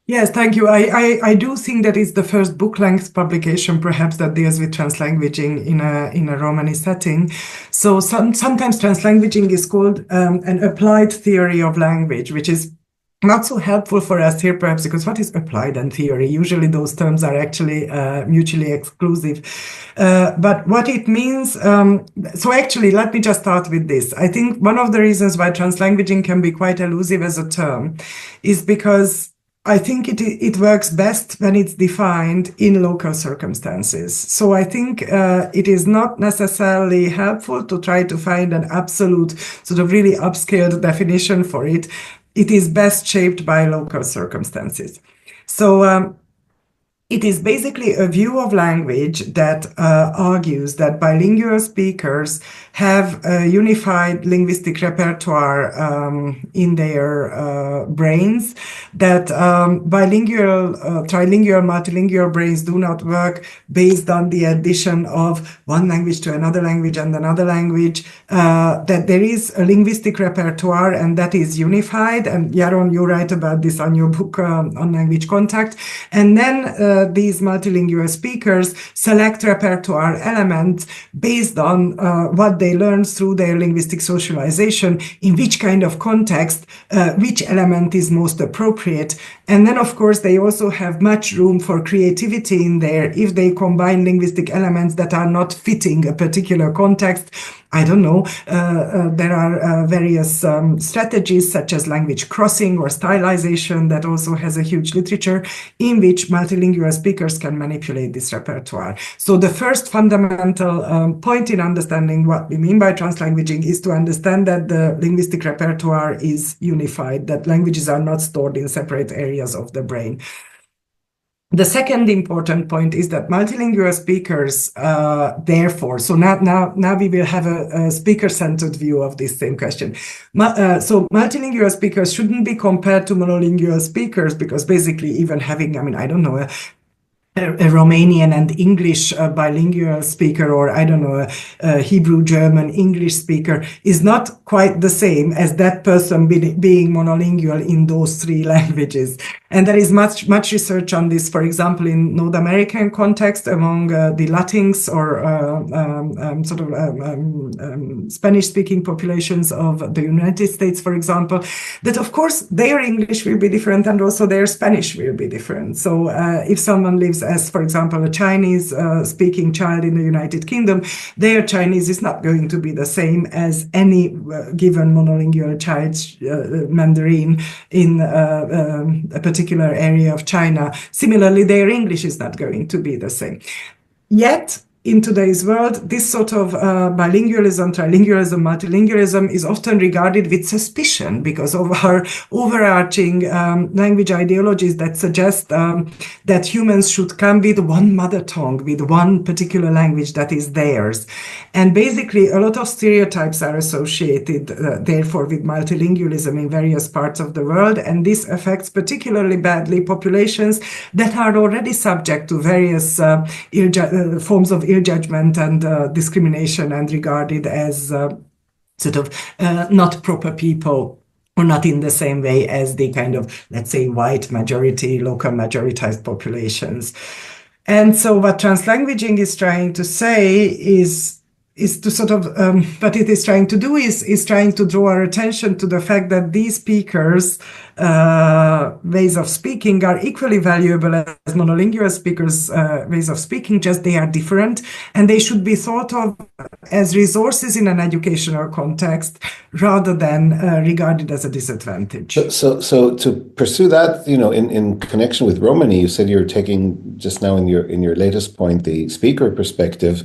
Yes, thank you. I do think that it's the first book-length publication, perhaps, that deals with translanguaging in a Romani setting. So sometimes translanguaging is called an applied theory of language, which is not so helpful for us here, perhaps, because what is applied and theory? Usually those terms are actually mutually exclusive. But what it means, so actually, let me just start with this. I think one of the reasons why translanguaging can be quite elusive as a term is because I think it works best when it's defined in local circumstances. So I think it is not necessarily helpful to try to find an absolute sort of really upscaled definition for it. It is best shaped by local circumstances. So it is basically a view of language that argues that bilingual speakers have a unified linguistic repertoire in their brains, that bilingual, trilingual, multilingual brains do not work based on the addition of one language to another language and another language, that there is a linguistic repertoire and that is unified. And Yaron, you write about this on your book on language contact. And then these multilingual speakers select repertoire elements based on what they learn through their linguistic socialization, in which kind of context, which element is most appropriate. And then, of course, they also have much room for creativity in there if they combine linguistic elements that are not fitting a particular context. I don't know, there are various strategies such as language crossing or stylization that also has a huge literature in which multilingual speakers can manipulate this repertoire. So the first fundamental point in understanding what we mean by translanguaging is to understand that the linguistic repertoire is unified, that languages are not stored in separate areas of the brain. The second important point is that multilingual speakers, therefore, so now we will have a speaker-centered view of this same question. So multilingual speakers shouldn't be compared to monolingual speakers, because basically even having, I don't know, a Romanian and English bilingual speaker, or I don't know, a Hebrew, German, English speaker is not quite the same as that person being monolingual in those three languages. And there is much research on this, for example, in North American context among the Latins or Spanish-speaking populations of the United States, for example, that of course their English will be different and also their Spanish will be different. So if someone lives as, for example, a Chinese speaking child in the United Kingdom, their Chinese is not going to be the same as any given monolingual child's Mandarin in a particular area of China. Similarly, their English is not going to be the same. Yet, in today's world, this sort of bilingualism, trilingualism, multilingualism is often regarded with suspicion because of our overarching language ideologies that suggest that humans should come with one mother tongue, with one particular language that is theirs. And basically, a lot of stereotypes are associated, therefore, with multilingualism in various parts of the world. And this affects particularly badly populations that are already subject to various forms of ill judgment and discrimination and regarded as sort of not proper people or not in the same way as the kind of, let's say, white majority, local majoritized populations. And so what translanguaging is trying to say is to sort of, what it is trying to do is trying to draw our attention to the fact that these speakers' ways of speaking are equally valuable as monolingual speakers' ways of speaking, just they are different, and they should be thought of as resources in an educational context rather than regarded as a disadvantage. So to pursue that, in connection with Romani, you said you're taking just now in your latest point the speaker perspective.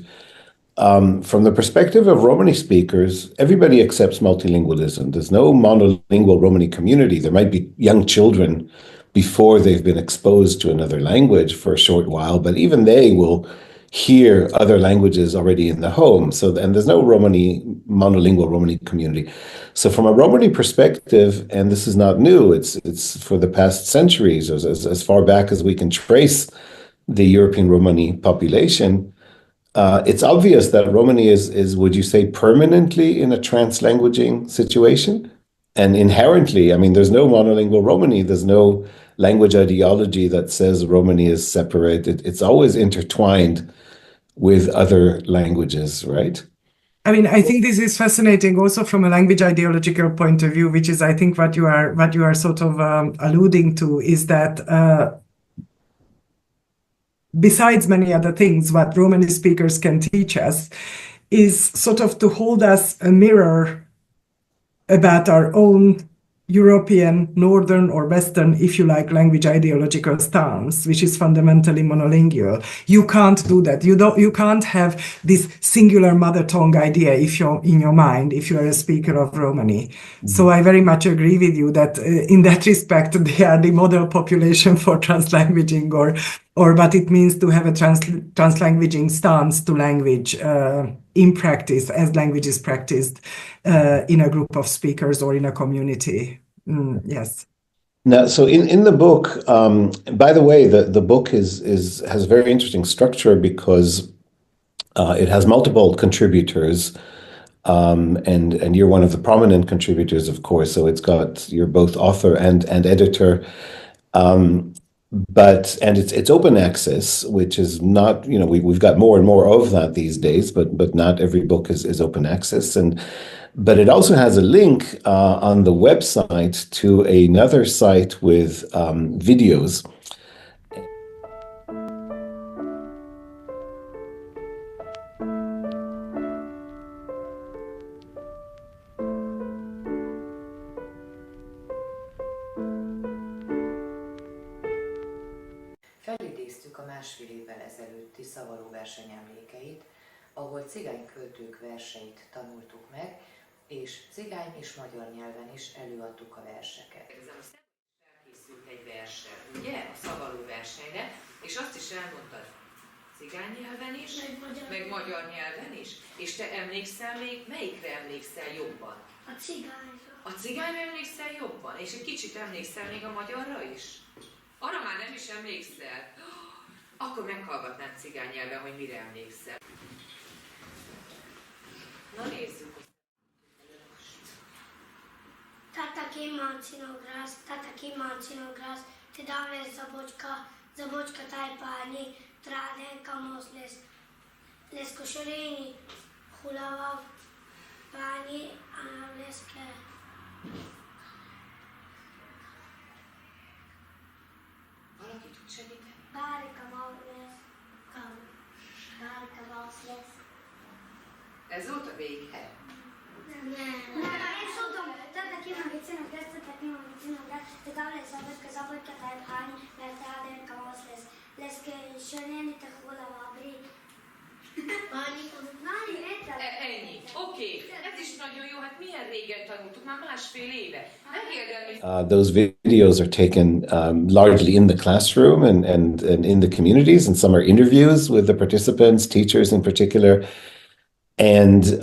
From the perspective of Romani speakers, everybody accepts multilingualism. There's no monolingual Romani community. There might be young children before they've been exposed to another language for a short while, but even they will hear other languages already in the home. And there's no monolingual Romani community. So from a Romani perspective, and this is not new, it's for the past centuries, as far back as we can trace the European Romani population, it's obvious that Romani is, would you say, permanently in a translanguaging situation? And inherently, I mean, there's no monolingual Romani, there's no language ideology that says Romani is separated. It's always intertwined with other languages, right? I mean, I think this is fascinating also from a language ideological point of view, which is, I think, what you are sort of alluding to, is that besides many other things, what Romani speakers can teach us is sort of to hold us a mirror about our own European, Northern or Western, if you like, language ideological stance, which is fundamentally monolingual. You can't do that. You can't have this singular mother tongue idea if you're in your mind, if you are a speaker of Romani. Mm-hmm. So I very much agree with you that in that respect, they are the model population for translanguaging or what it means to have a translanguaging stance to language in practice, as language is practiced in a group of speakers or in a community. Yes. Now, so in the book, by the way, the book has very interesting structure because it has multiple contributors, and you're one of the prominent contributors, of course. So you're both author and editor. But it's open access, which is not, we've got more and more of that these days, but not every book is open access. But it also has a link on the website to another site with videos. Felidéztük a másfél évvel ezelőtti Tiszavaró verseny emlékeit, ahol cigány költők verseit tanultuk meg, és cigány és magyar nyelven is előadtuk a verseket. Elkészült egy versen, ugye, a Szavaló versenyre, és azt is elmondtad cigány nyelven is, meg magyar nyelven is. És te emlékszel még, melyikre emlékszel jobban? A cigányra. A cigányra emlékszel jobban? És egy kicsit emlékszel még a magyarra is? Arra már nem is emlékszel? Akkor meghallgatnám cigány nyelven, hogy mire emlékszel. Na nézzük. Tataki mancinogras, te dávne zabočka tajpáni, trádenka mozles, leskošoreni, hulava páni, a leske. Valaki tud segíteni? Bárika mozles. Ez volt a vége? Nem, én tudom, tataki mancinogras, te dávne zabočka tajpáni, trádenka mozles, leskošoreni, te hulava páni. Ennyi. Oké. Ez is nagyon jó. Hát milyen régen tanultuk? Már másfél éve. Those videos are taken largely in the classroom and in the communities, and some are interviews with the participants, teachers in particular, and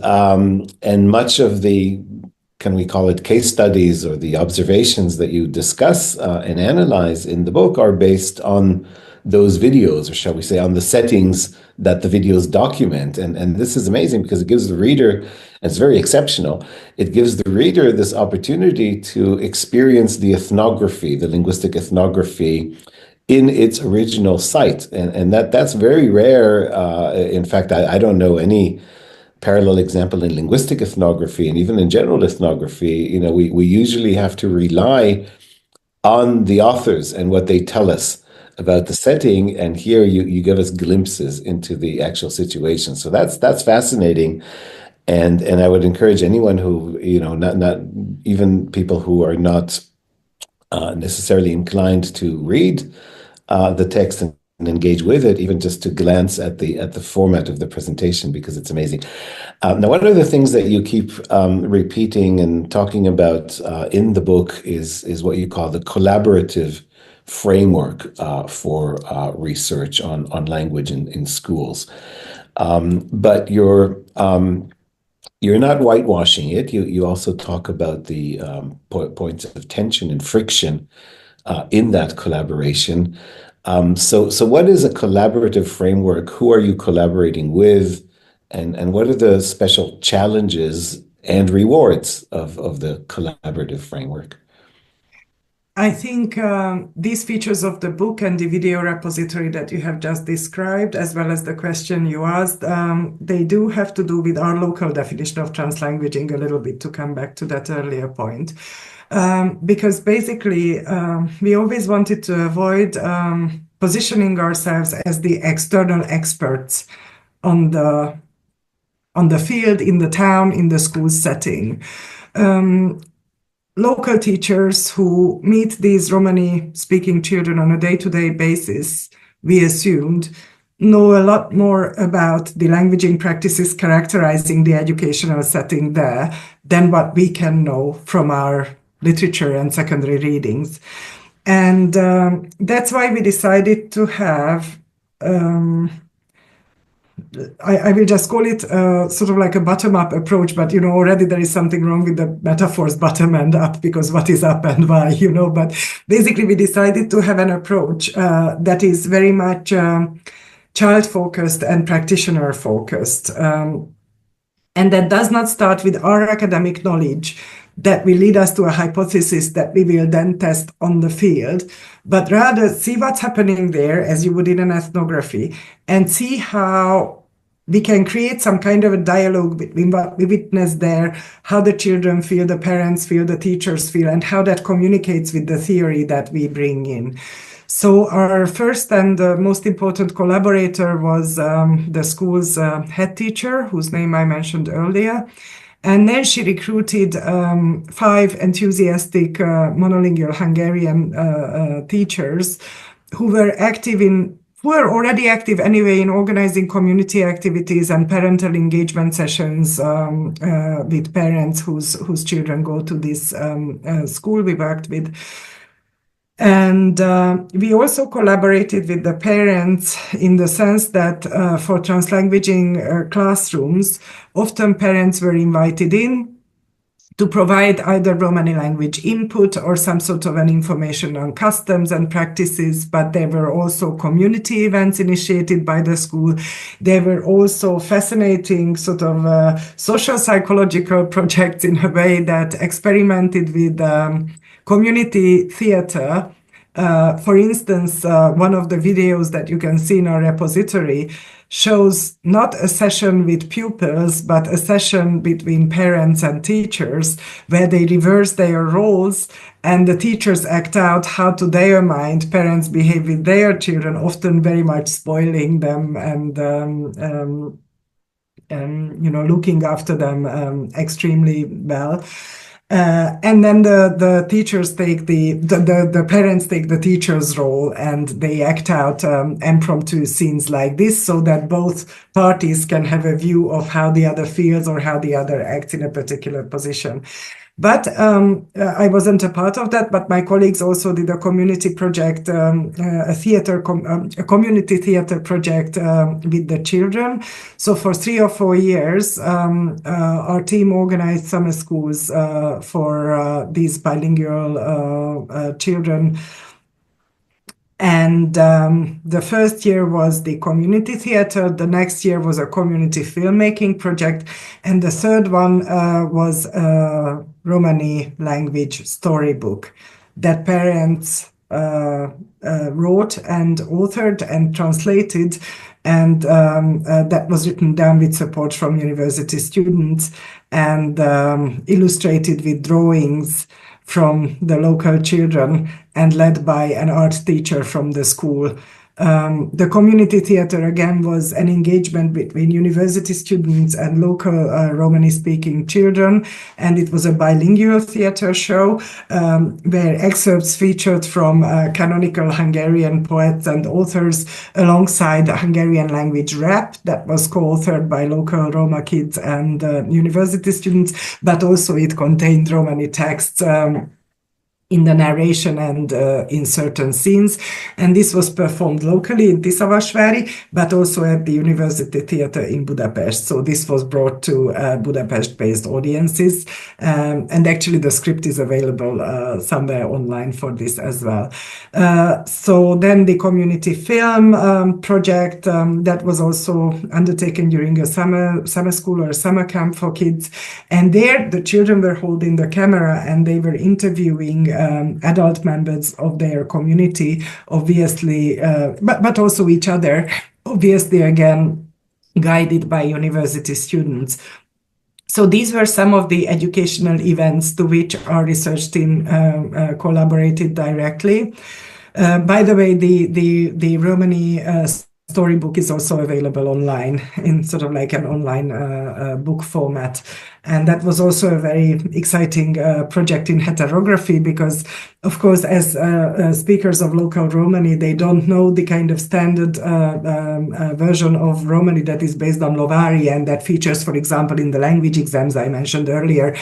much of the, can we call it, case studies or the observations that you discuss and analyze in the book are based on those videos, or shall we say on the settings that the videos document. And this is amazing because it gives the reader, and it's very exceptional, it gives the reader this opportunity to experience the ethnography, the linguistic ethnography in its original site. And that's very rare. In fact, I don't know any parallel example in linguistic ethnography, and even in general ethnography. You know, we usually have to rely on the authors and what they tell us about the setting, and here you give us glimpses into the actual situation. So that's fascinating, and I would encourage anyone who, you know, not even people who are not necessarily inclined to read the text and engage with it, even just to glance at the format of the presentation, because it's amazing. Now, one of the things that you keep repeating and talking about in the book is what you call the collaborative framework for research on language in schools. But you're not whitewashing it. You also talk about the points of tension and friction in that collaboration. So what is a collaborative framework? Who are you collaborating with? And what are the special challenges and rewards of the collaborative framework? I think these features of the book and the video repository that you have just described, as well as the question you asked, they do have to do with our local definition of translanguaging a little bit, to come back to that earlier point. Because basically, we always wanted to avoid positioning ourselves as the external experts on the field, in the town, in the school setting. Local teachers who meet these Romani-speaking children on a day-to-day basis, we assumed, know a lot more about the languaging practices characterizing the educational setting there than what we can know from our literature and secondary readings. And that's why we decided to have I will just call it sort of like a bottom-up approach, but, you know, already there is something wrong with the metaphors bottom and up, because what is up and why, you know, but basically we decided to have an approach that is very much child-focused and practitioner-focused. And that does not start with our academic knowledge that will lead us to a hypothesis that we will then test on the field, but rather see what's happening there, as you would in an ethnography, and see how we can create some kind of a dialogue between what we witness there, how the children feel, the parents feel, the teachers feel, and how that communicates with the theory that we bring in. So our first and most important collaborator was the school's head teacher, whose name I mentioned earlier. And then she recruited 5 enthusiastic monolingual Hungarian teachers who were already active anyway in organizing community activities and parental engagement sessions with parents whose children go to this school we worked with. And we also collaborated with the parents in the sense that for translanguaging classrooms, often parents were invited in to provide either Romani language input or some sort of an information on customs and practices, but there were also community events initiated by the school. There were also fascinating sort of social psychological projects in a way that experimented with community theater. For instance, one of the videos that you can see in our repository shows not a session with pupils, but a session between parents and teachers, where they reverse their roles and the teachers act out how, to their mind, parents behave with their children, often very much spoiling them and you know, looking after them extremely well. And then the teachers take the parents take the teacher's role, and they act out impromptu scenes like this, so that both parties can have a view of how the other feels or how the other acts in a particular position. But I wasn't a part of that, but my colleagues also did a community project, a community theater project with the children. So for 3 or 4 years, our team organized summer schools for these bilingual children. And the first year was the community theater, the next year was a community filmmaking project, and the third one was a Romani language storybook that parents wrote and authored and translated, and that was written down with support from university students and illustrated with drawings from the local children and led by an art teacher from the school. The community theater, again, was an engagement between university students and local Romani-speaking children, and it was a bilingual theater show where excerpts featured from canonical Hungarian poets and authors alongside Hungarian language rap that was co-authored by local Roma kids and university students, but also it contained Romani texts in the narration and in certain scenes. And this was performed locally in Tisavashvari, but also at the University Theatre in Budapest. So this was brought to Budapest-based audiences. And actually the script is available somewhere online for this as well. So then the community film project that was also undertaken during a summer school or a summer camp for kids. And there the children were holding the camera and they were interviewing adult members of their community, obviously, but also each other, obviously, again, guided by university students. So these were some of the educational events to which our research team collaborated directly. By the way, the Romani storybook is also available online in sort of like an online book format. And that was also a very exciting project in heterography because, of course, as speakers of local Romani, they don't know the kind of standard version of Romani that is based on Lovari and that features, for example, in the language exams I mentioned earlier.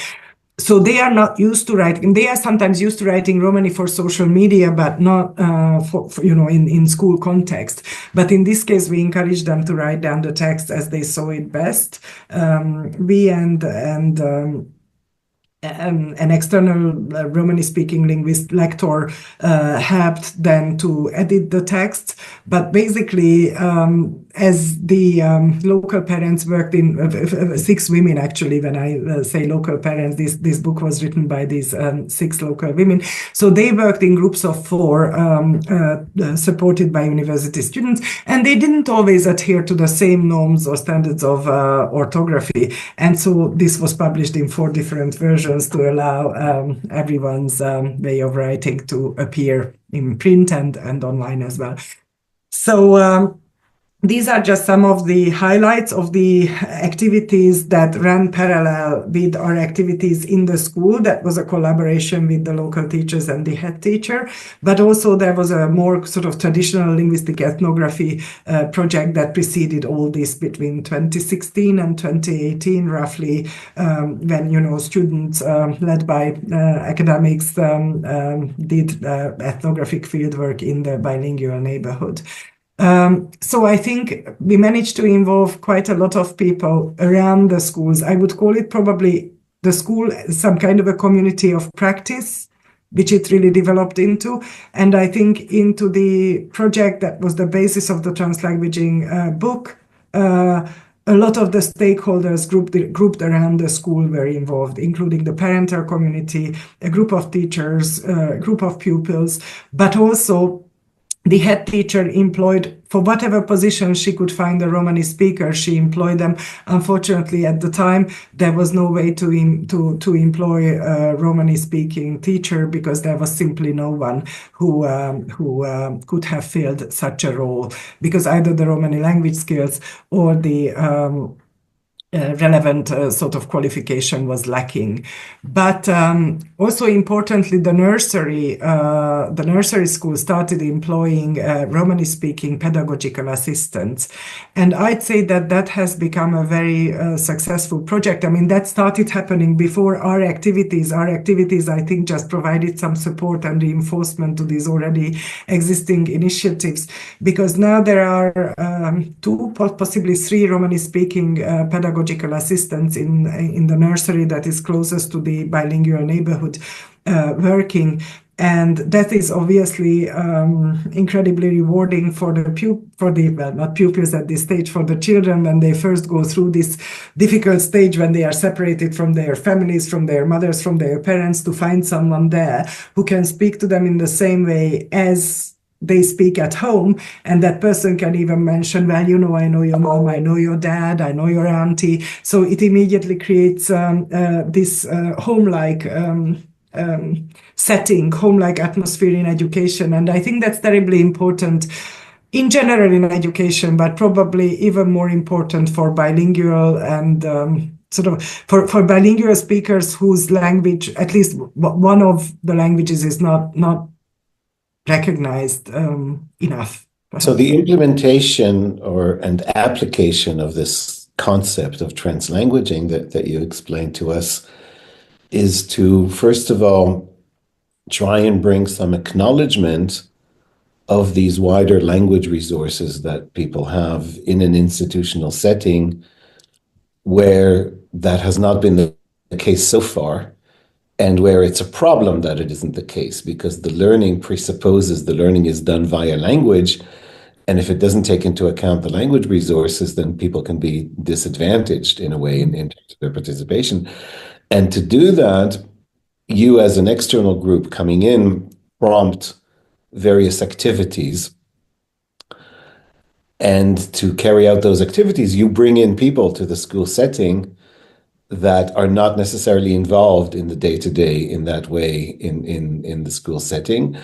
So they are not used to writing. They are sometimes used to writing Romani for social media, but not for in school context. But in this case, we encourage them to write down the text as they saw it best. We and an external Romani-speaking linguist lector helped them to edit the text. But basically, as the local parents worked in 6 women, actually, when I say local parents, this book was written by these 6 local women. So they worked in groups of 4, supported by university students, and they didn't always adhere to the same norms or standards of orthography. And so this was published in 4 different versions to allow everyone's way of writing to appear in print and online as well. So these are just some of the highlights of the activities that ran parallel with our activities in the school. That was a collaboration with the local teachers and the head teacher. But also there was a more sort of traditional linguistic ethnography project that preceded all this between 2016 and 2018, roughly, when, students led by academics did ethnographic fieldwork in the bilingual neighborhood. So I think we managed to involve quite a lot of people around the schools. I would call it probably the school some kind of a community of practice, which it really developed into. And I think into the project that was the basis of the Translanguaging book, a lot of the stakeholders grouped around the school were involved, including the parental community, a group of teachers, a group of pupils, but also the head teacher employed, for whatever position she could find a Romani speaker, she employed them. Unfortunately, at the time, there was no way to employ a Romani-speaking teacher because there was simply no one who could have filled such a role, because either the Romani language skills or the relevant sort of qualification was lacking. But also importantly, the nursery school started employing Romani-speaking pedagogical assistants. And I'd say that that has become a very successful project. I mean, that started happening before our activities. Our activities, I think, just provided some support and reinforcement to these already existing initiatives, because now there are 2, possibly 3 Romani-speaking pedagogical assistants in the nursery that is closest to the bilingual neighborhood working. And that is obviously incredibly rewarding for not pupils at this stage, for the children when they first go through this difficult stage when they are separated from their families, from their mothers, from their parents, to find someone there who can speak to them in the same way as they speak at home, and that person can even mention, well, you know, I know your mom, I know your dad, I know your auntie. So it immediately creates this home-like setting, home-like atmosphere in education. And I think that's terribly important in general in education, but probably even more important for bilingual and sort of for bilingual speakers whose language, at least one of the languages, is not recognized enough. So the implementation and application of this concept of translanguaging that you explained to us is to, first of all, try and bring some acknowledgement of these wider language resources that people have in an institutional setting where that has not been the case so far, and where it's a problem that it isn't the case, because the learning presupposes the learning is done via language. And if it doesn't take into account the language resources, then people can be disadvantaged in a way in terms of their participation. And to do that, you as an external group coming in prompt various activities. And to carry out those activities, you bring in people to the school setting that are not necessarily involved in the day-to-day in that way in the school setting.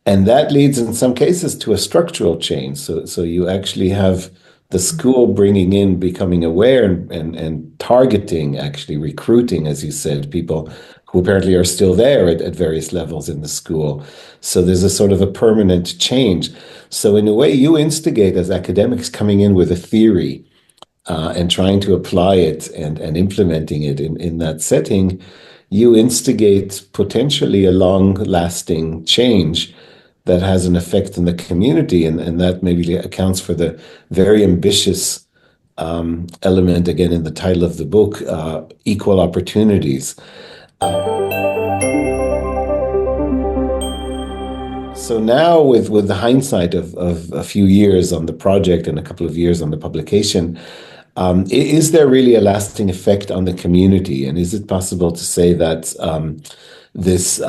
And that leads in some cases to a structural change. So you actually have the school bringing in, becoming aware and targeting, actually recruiting, as you said, people who apparently are still there at various levels in the school. So there's a sort of a permanent change. So in a way, you instigate as academics coming in with a theory and trying to apply it and implementing it in that setting, you instigate potentially a long-lasting change that has an effect in the community, and that maybe accounts for the very ambitious element, again, in the title of the book, equal opportunities. So now with the hindsight of a few years on the project and a couple of years on the publication, is there really a lasting effect on the community? And is it possible to say that this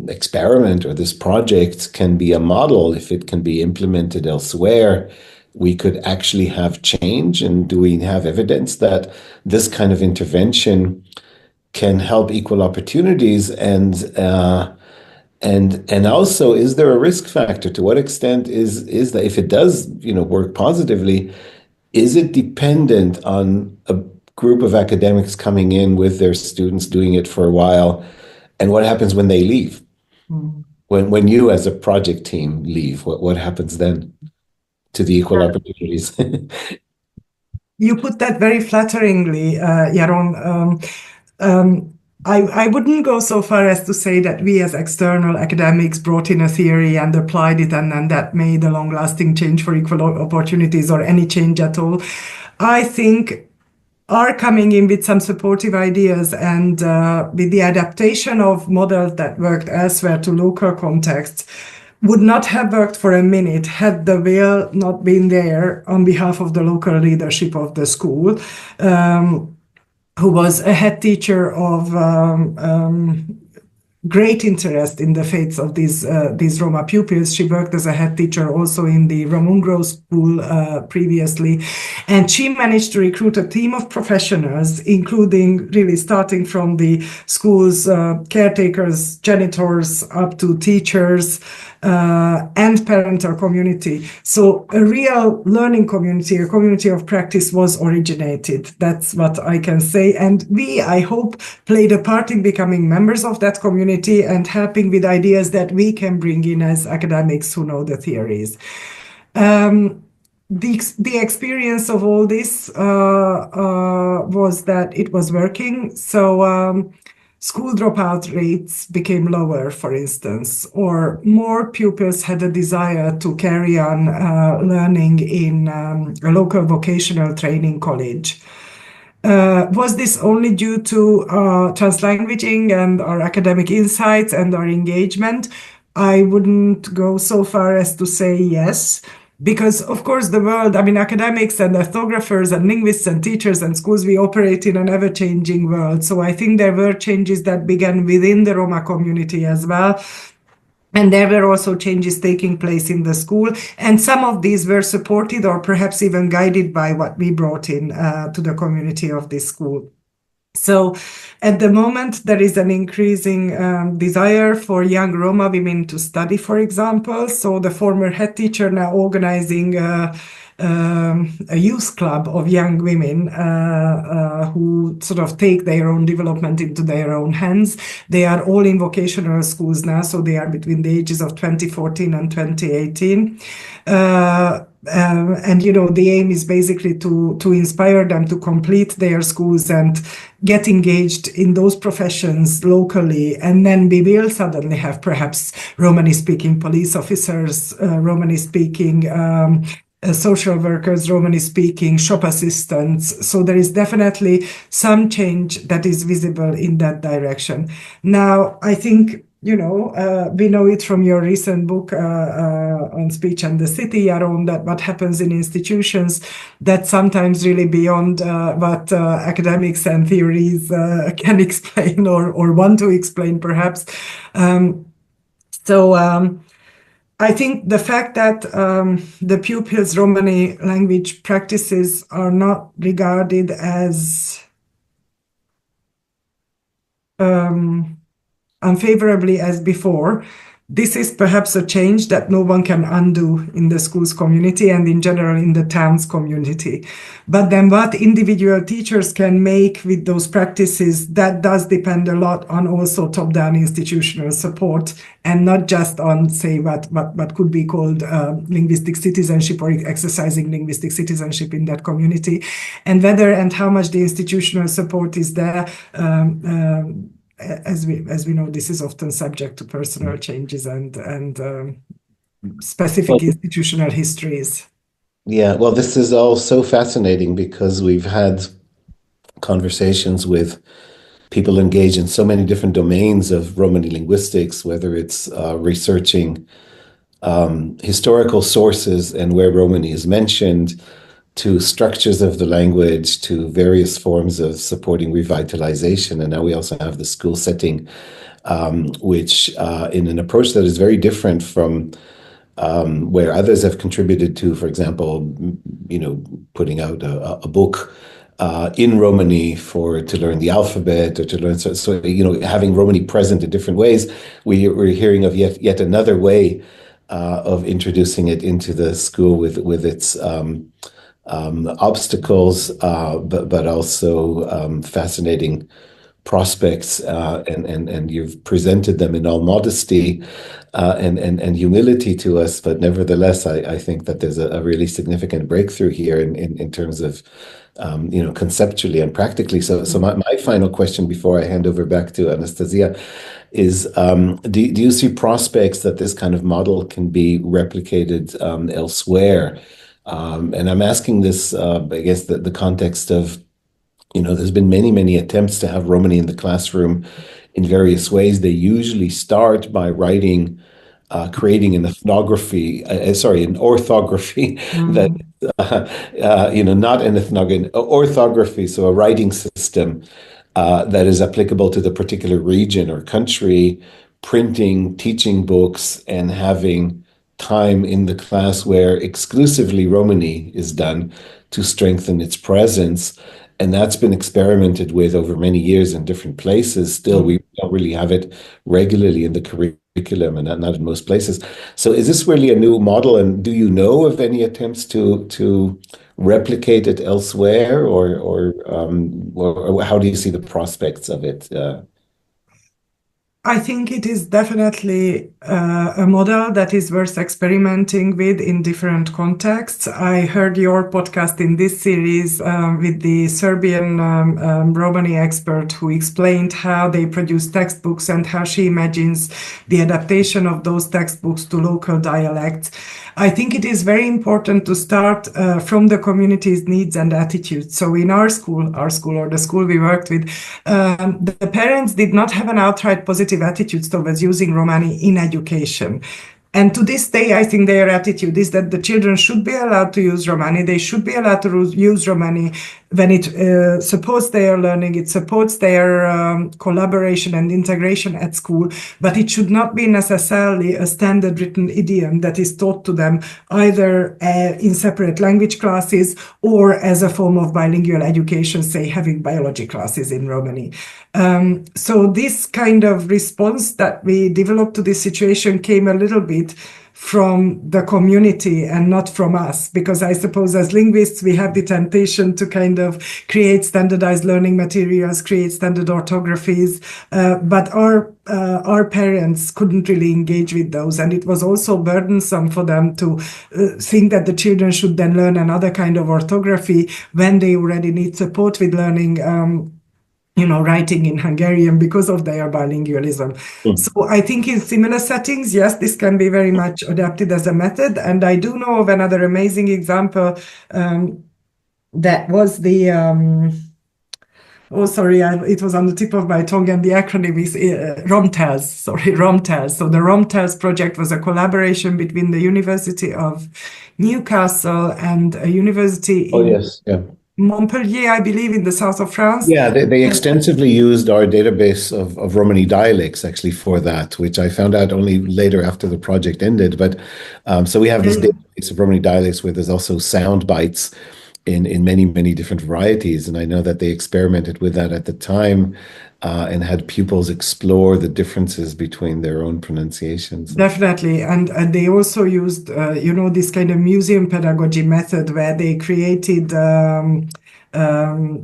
experiment or this project can be a model? If it can be implemented elsewhere, we could actually have change? And do we have evidence that this kind of intervention can help equal opportunities? And also, is there a risk factor? To what extent is that, if it does, work positively, is it dependent on a group of academics coming in with their students, doing it for a while? And what happens when they leave? When you as a project team leave, what happens then to the equal opportunities? You put that very flatteringly, Jaron. I wouldn't go so far as to say that we as external academics brought in a theory and applied it, and then that made a long-lasting change for equal opportunities or any change at all. I think are coming in with some supportive ideas and with the adaptation of models that worked elsewhere to local contexts would not have worked for a minute had the will not been there on behalf of the local leadership of the school, who was a head teacher of great interest in the fates of these Roma pupils. She worked as a head teacher also in the Romungro school previously, and she managed to recruit a team of professionals, including really starting from the school's caretakers, janitors, up to teachers, and parental community. So a real learning community, a community of practice was originated. That's what I can say. And we, I hope, played a part in becoming members of that community and helping with ideas that we can bring in as academics who know the theories. The experience of all this was that it was working. So school dropout rates became lower, for instance, or more pupils had a desire to carry on learning in a local vocational training college. Was this only due to translanguaging and our academic insights and our engagement? I wouldn't go so far as to say yes. Because, of course, the world, I mean, academics and ethnographers and linguists and teachers and schools, we operate in an ever-changing world. So I think there were changes that began within the Roma community as well. And there were also changes taking place in the school. And some of these were supported or perhaps even guided by what we brought in to the community of this school. So at the moment, there is an increasing desire for young Roma women to study, for example. So the former head teacher now organizing a youth club of young women who sort of take their own development into their own hands. They are all in vocational schools now, so they are between the ages of 2014 and 2018. And the aim is basically to inspire them to complete their schools and get engaged in those professions locally. And then we will suddenly have perhaps Romani-speaking police officers, Romani-speaking social workers, Romani-speaking shop assistants. So there is definitely some change that is visible in that direction. Now, I think we know it from your recent book on speech and the city, Yaron, that what happens in institutions that's sometimes really beyond what academics and theories can explain or want to explain, perhaps. I think the fact that the pupils' Romani language practices are not regarded as unfavorably as before, this is perhaps a change that no one can undo in the schools community and in general in the town's community. But then what individual teachers can make with those practices, that does depend a lot on also top-down institutional support and not just on, say, what could be called linguistic citizenship or exercising linguistic citizenship in that community, and whether and how much the institutional support is there. As we know, this is often subject to personal changes and specific institutional histories. Yeah, well, this is all so fascinating because we've had conversations with people engaged in so many different domains of Romani linguistics, whether it's researching historical sources and where Romani is mentioned, to structures of the language, to various forms of supporting revitalization. And now we also have the school setting, which in an approach that is very different from where others have contributed to, for example, putting out a book in Romani to learn the alphabet or to learn, so having Romani present in different ways. We're hearing of yet another way of introducing it into the school with its obstacles, but also fascinating prospects, and you've presented them in all modesty and humility to us. But nevertheless, I think that there's a really significant breakthrough here in terms of conceptually and practically. So my final question before I hand over back to Anastasiia is, do you see prospects that this kind of model can be replicated elsewhere? And I'm asking this, I guess, the context of, there's been many attempts to have Romani in the classroom in various ways. They usually start by creating an orthography that, not an ethnography, orthography, so a writing system that is applicable to the particular region or country, printing, teaching books, and having time in the class where exclusively Romani is done to strengthen its presence. And that's been experimented with over many years in different places. Still, we don't really have it regularly in the curriculum, and not in most places. So is this really a new model? And do you know of any attempts to replicate it elsewhere, or how do you see the prospects of it? I think it is definitely a model that is worth experimenting with in different contexts. I heard your podcast in this series with the Serbian Romani expert who explained how they produce textbooks and how she imagines the adaptation of those textbooks to local dialects. I think it is very important to start from the community's needs and attitudes. So in our school or the school we worked with, the parents did not have an outright positive attitudes towards using Romani in education. And to this day, I think their attitude is that the children should be allowed to use Romani. They should be allowed to use Romani when it supports their learning, it supports their collaboration and integration at school, but it should not be necessarily a standard written idiom that is taught to them either in separate language classes or as a form of bilingual education, say having biology classes in Romani. So this kind of response that we developed to this situation came a little bit from the community and not from us, because I suppose as linguists we have the temptation to kind of create standardized learning materials, create standard orthographies, but our parents couldn't really engage with those, and it was also burdensome for them to think that the children should then learn another kind of orthography when they already need support with learning writing in Hungarian because of their bilingualism. So I think in similar settings, yes, this can be very much adapted as a method. And I do know of another amazing example that was the, it was on the tip of my tongue, and the acronym is ROMTELS. So the ROMTELS project was a collaboration between the University of Newcastle and a university in Montpellier, I believe, in the south of France. Yeah, they extensively used our database of Romani dialects actually for that, which I found out only later after the project ended. But so we have this database of Romani dialects where there's also sound bites in many, many different varieties. And I know that they experimented with that at the time and had pupils explore the differences between their own pronunciations. Definitely. And they also used, this kind of museum pedagogy method where they created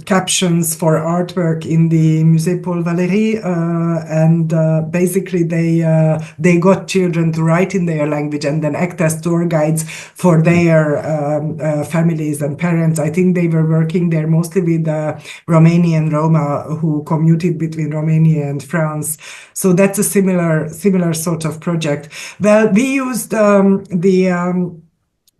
captions for artwork in the Musée Paul Valéry, and basically they got children to write in their language and then act as tour guides for their families and parents. I think they were working there mostly with Romani and Roma who commuted between Romania and France. So that's a similar sort of project. Well, we used the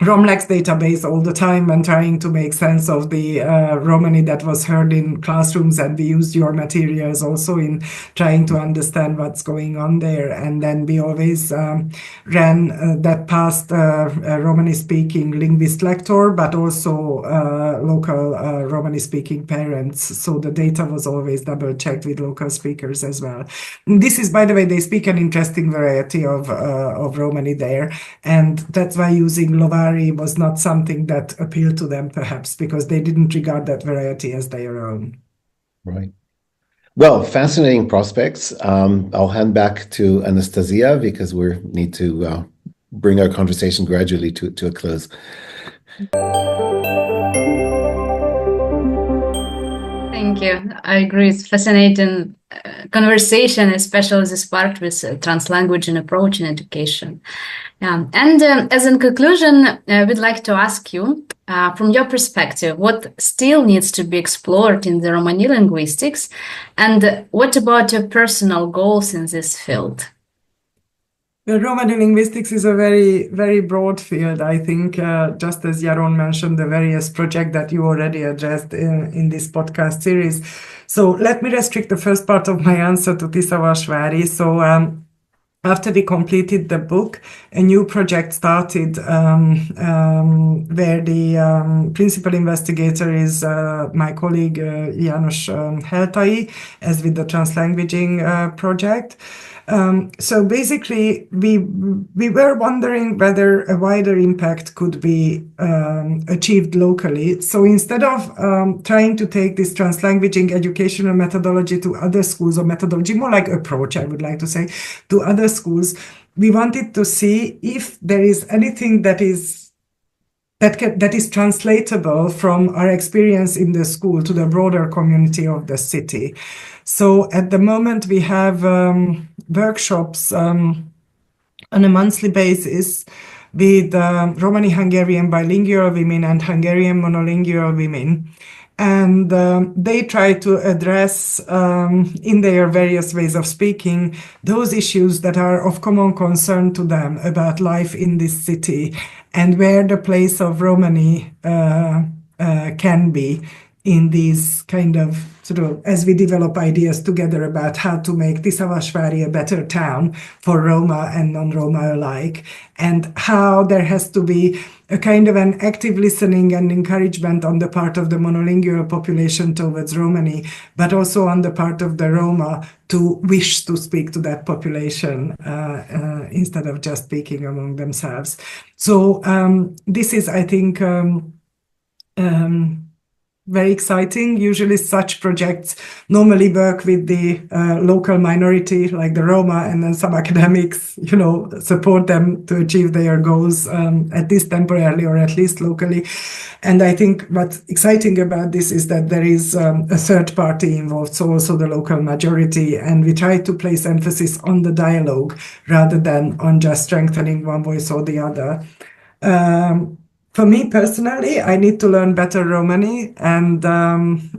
Romlex database all the time and trying to make sense of the Romani that was heard in classrooms, and we used your materials also in trying to understand what's going on there. And then we always ran that past Romani-speaking linguist lector, but also local Romani-speaking parents. So the data was always double-checked with local speakers as well. And this is, by the way, they speak an interesting variety of Romani there, and that's why using Lovari was not something that appealed to them, perhaps, because they didn't regard that variety as their own. Right. Well, fascinating prospects. I'll hand back to Anastasiia because we need to bring our conversation gradually to a close. Thank you. I agree. It's fascinating conversation, especially this part with translanguaging approach in education. And as in conclusion, we'd like to ask you, from your perspective, what still needs to be explored in the Romani linguistics, and what about your personal goals in this field? The Romani linguistics is a very, very broad field. I think, just as Jaron mentioned, the various projects that you already addressed in this podcast series. So let me restrict the first part of my answer to Tisavashvari. So after we completed the book, a new project started where the principal investigator is my colleague János Heltai, as with the Translanguaging project. So basically, we were wondering whether a wider impact could be achieved locally. So instead of trying to take this translanguaging educational methodology to other schools, or methodology, more like approach, I would like to say, to other schools, we wanted to see if there is anything that is translatable from our experience in the school to the broader community of the city. So at the moment, we have workshops on a monthly basis with Romani Hungarian bilingual women and Hungarian monolingual women. And they try to address, in their various ways of speaking, those issues that are of common concern to them about life in this city and where the place of Romani can be in these kind of, sort of, as we develop ideas together about how to make Tisavashvari a better town for Roma and non-Roma alike, and how there has to be a kind of an active listening and encouragement on the part of the monolingual population towards Romani, but also on the part of the Roma to wish to speak to that population instead of just speaking among themselves. So this is, I think, very exciting. Usually such projects normally work with the local minority, like the Roma, and then some academics, support them to achieve their goals, at least temporarily or at least locally. And I think what's exciting about this is that there is a third party involved, so also the local majority, and we try to place emphasis on the dialogue rather than on just strengthening one voice or the other. For me personally, I need to learn better Romani, and I'm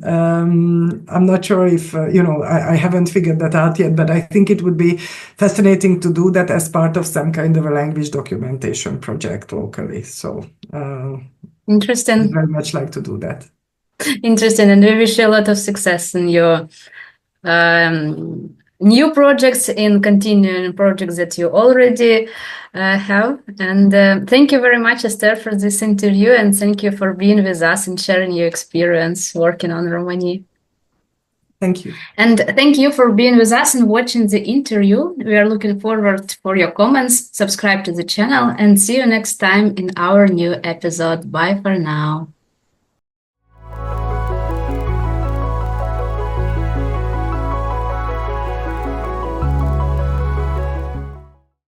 not sure if, I haven't figured that out yet, but I think it would be fascinating to do that as part of some kind of a language documentation project locally. So interesting. I'd very much like to do that. Interesting, and we wish you a lot of success in your new projects, in continuing projects that you already have. And thank you very much, Eszter, for this interview, and thank you for being with us and sharing your experience working on Romani. Thank you. And thank you for being with us and watching the interview. We are looking forward for your comments. Subscribe to the channel, and see you next time in our new episode. Bye for now.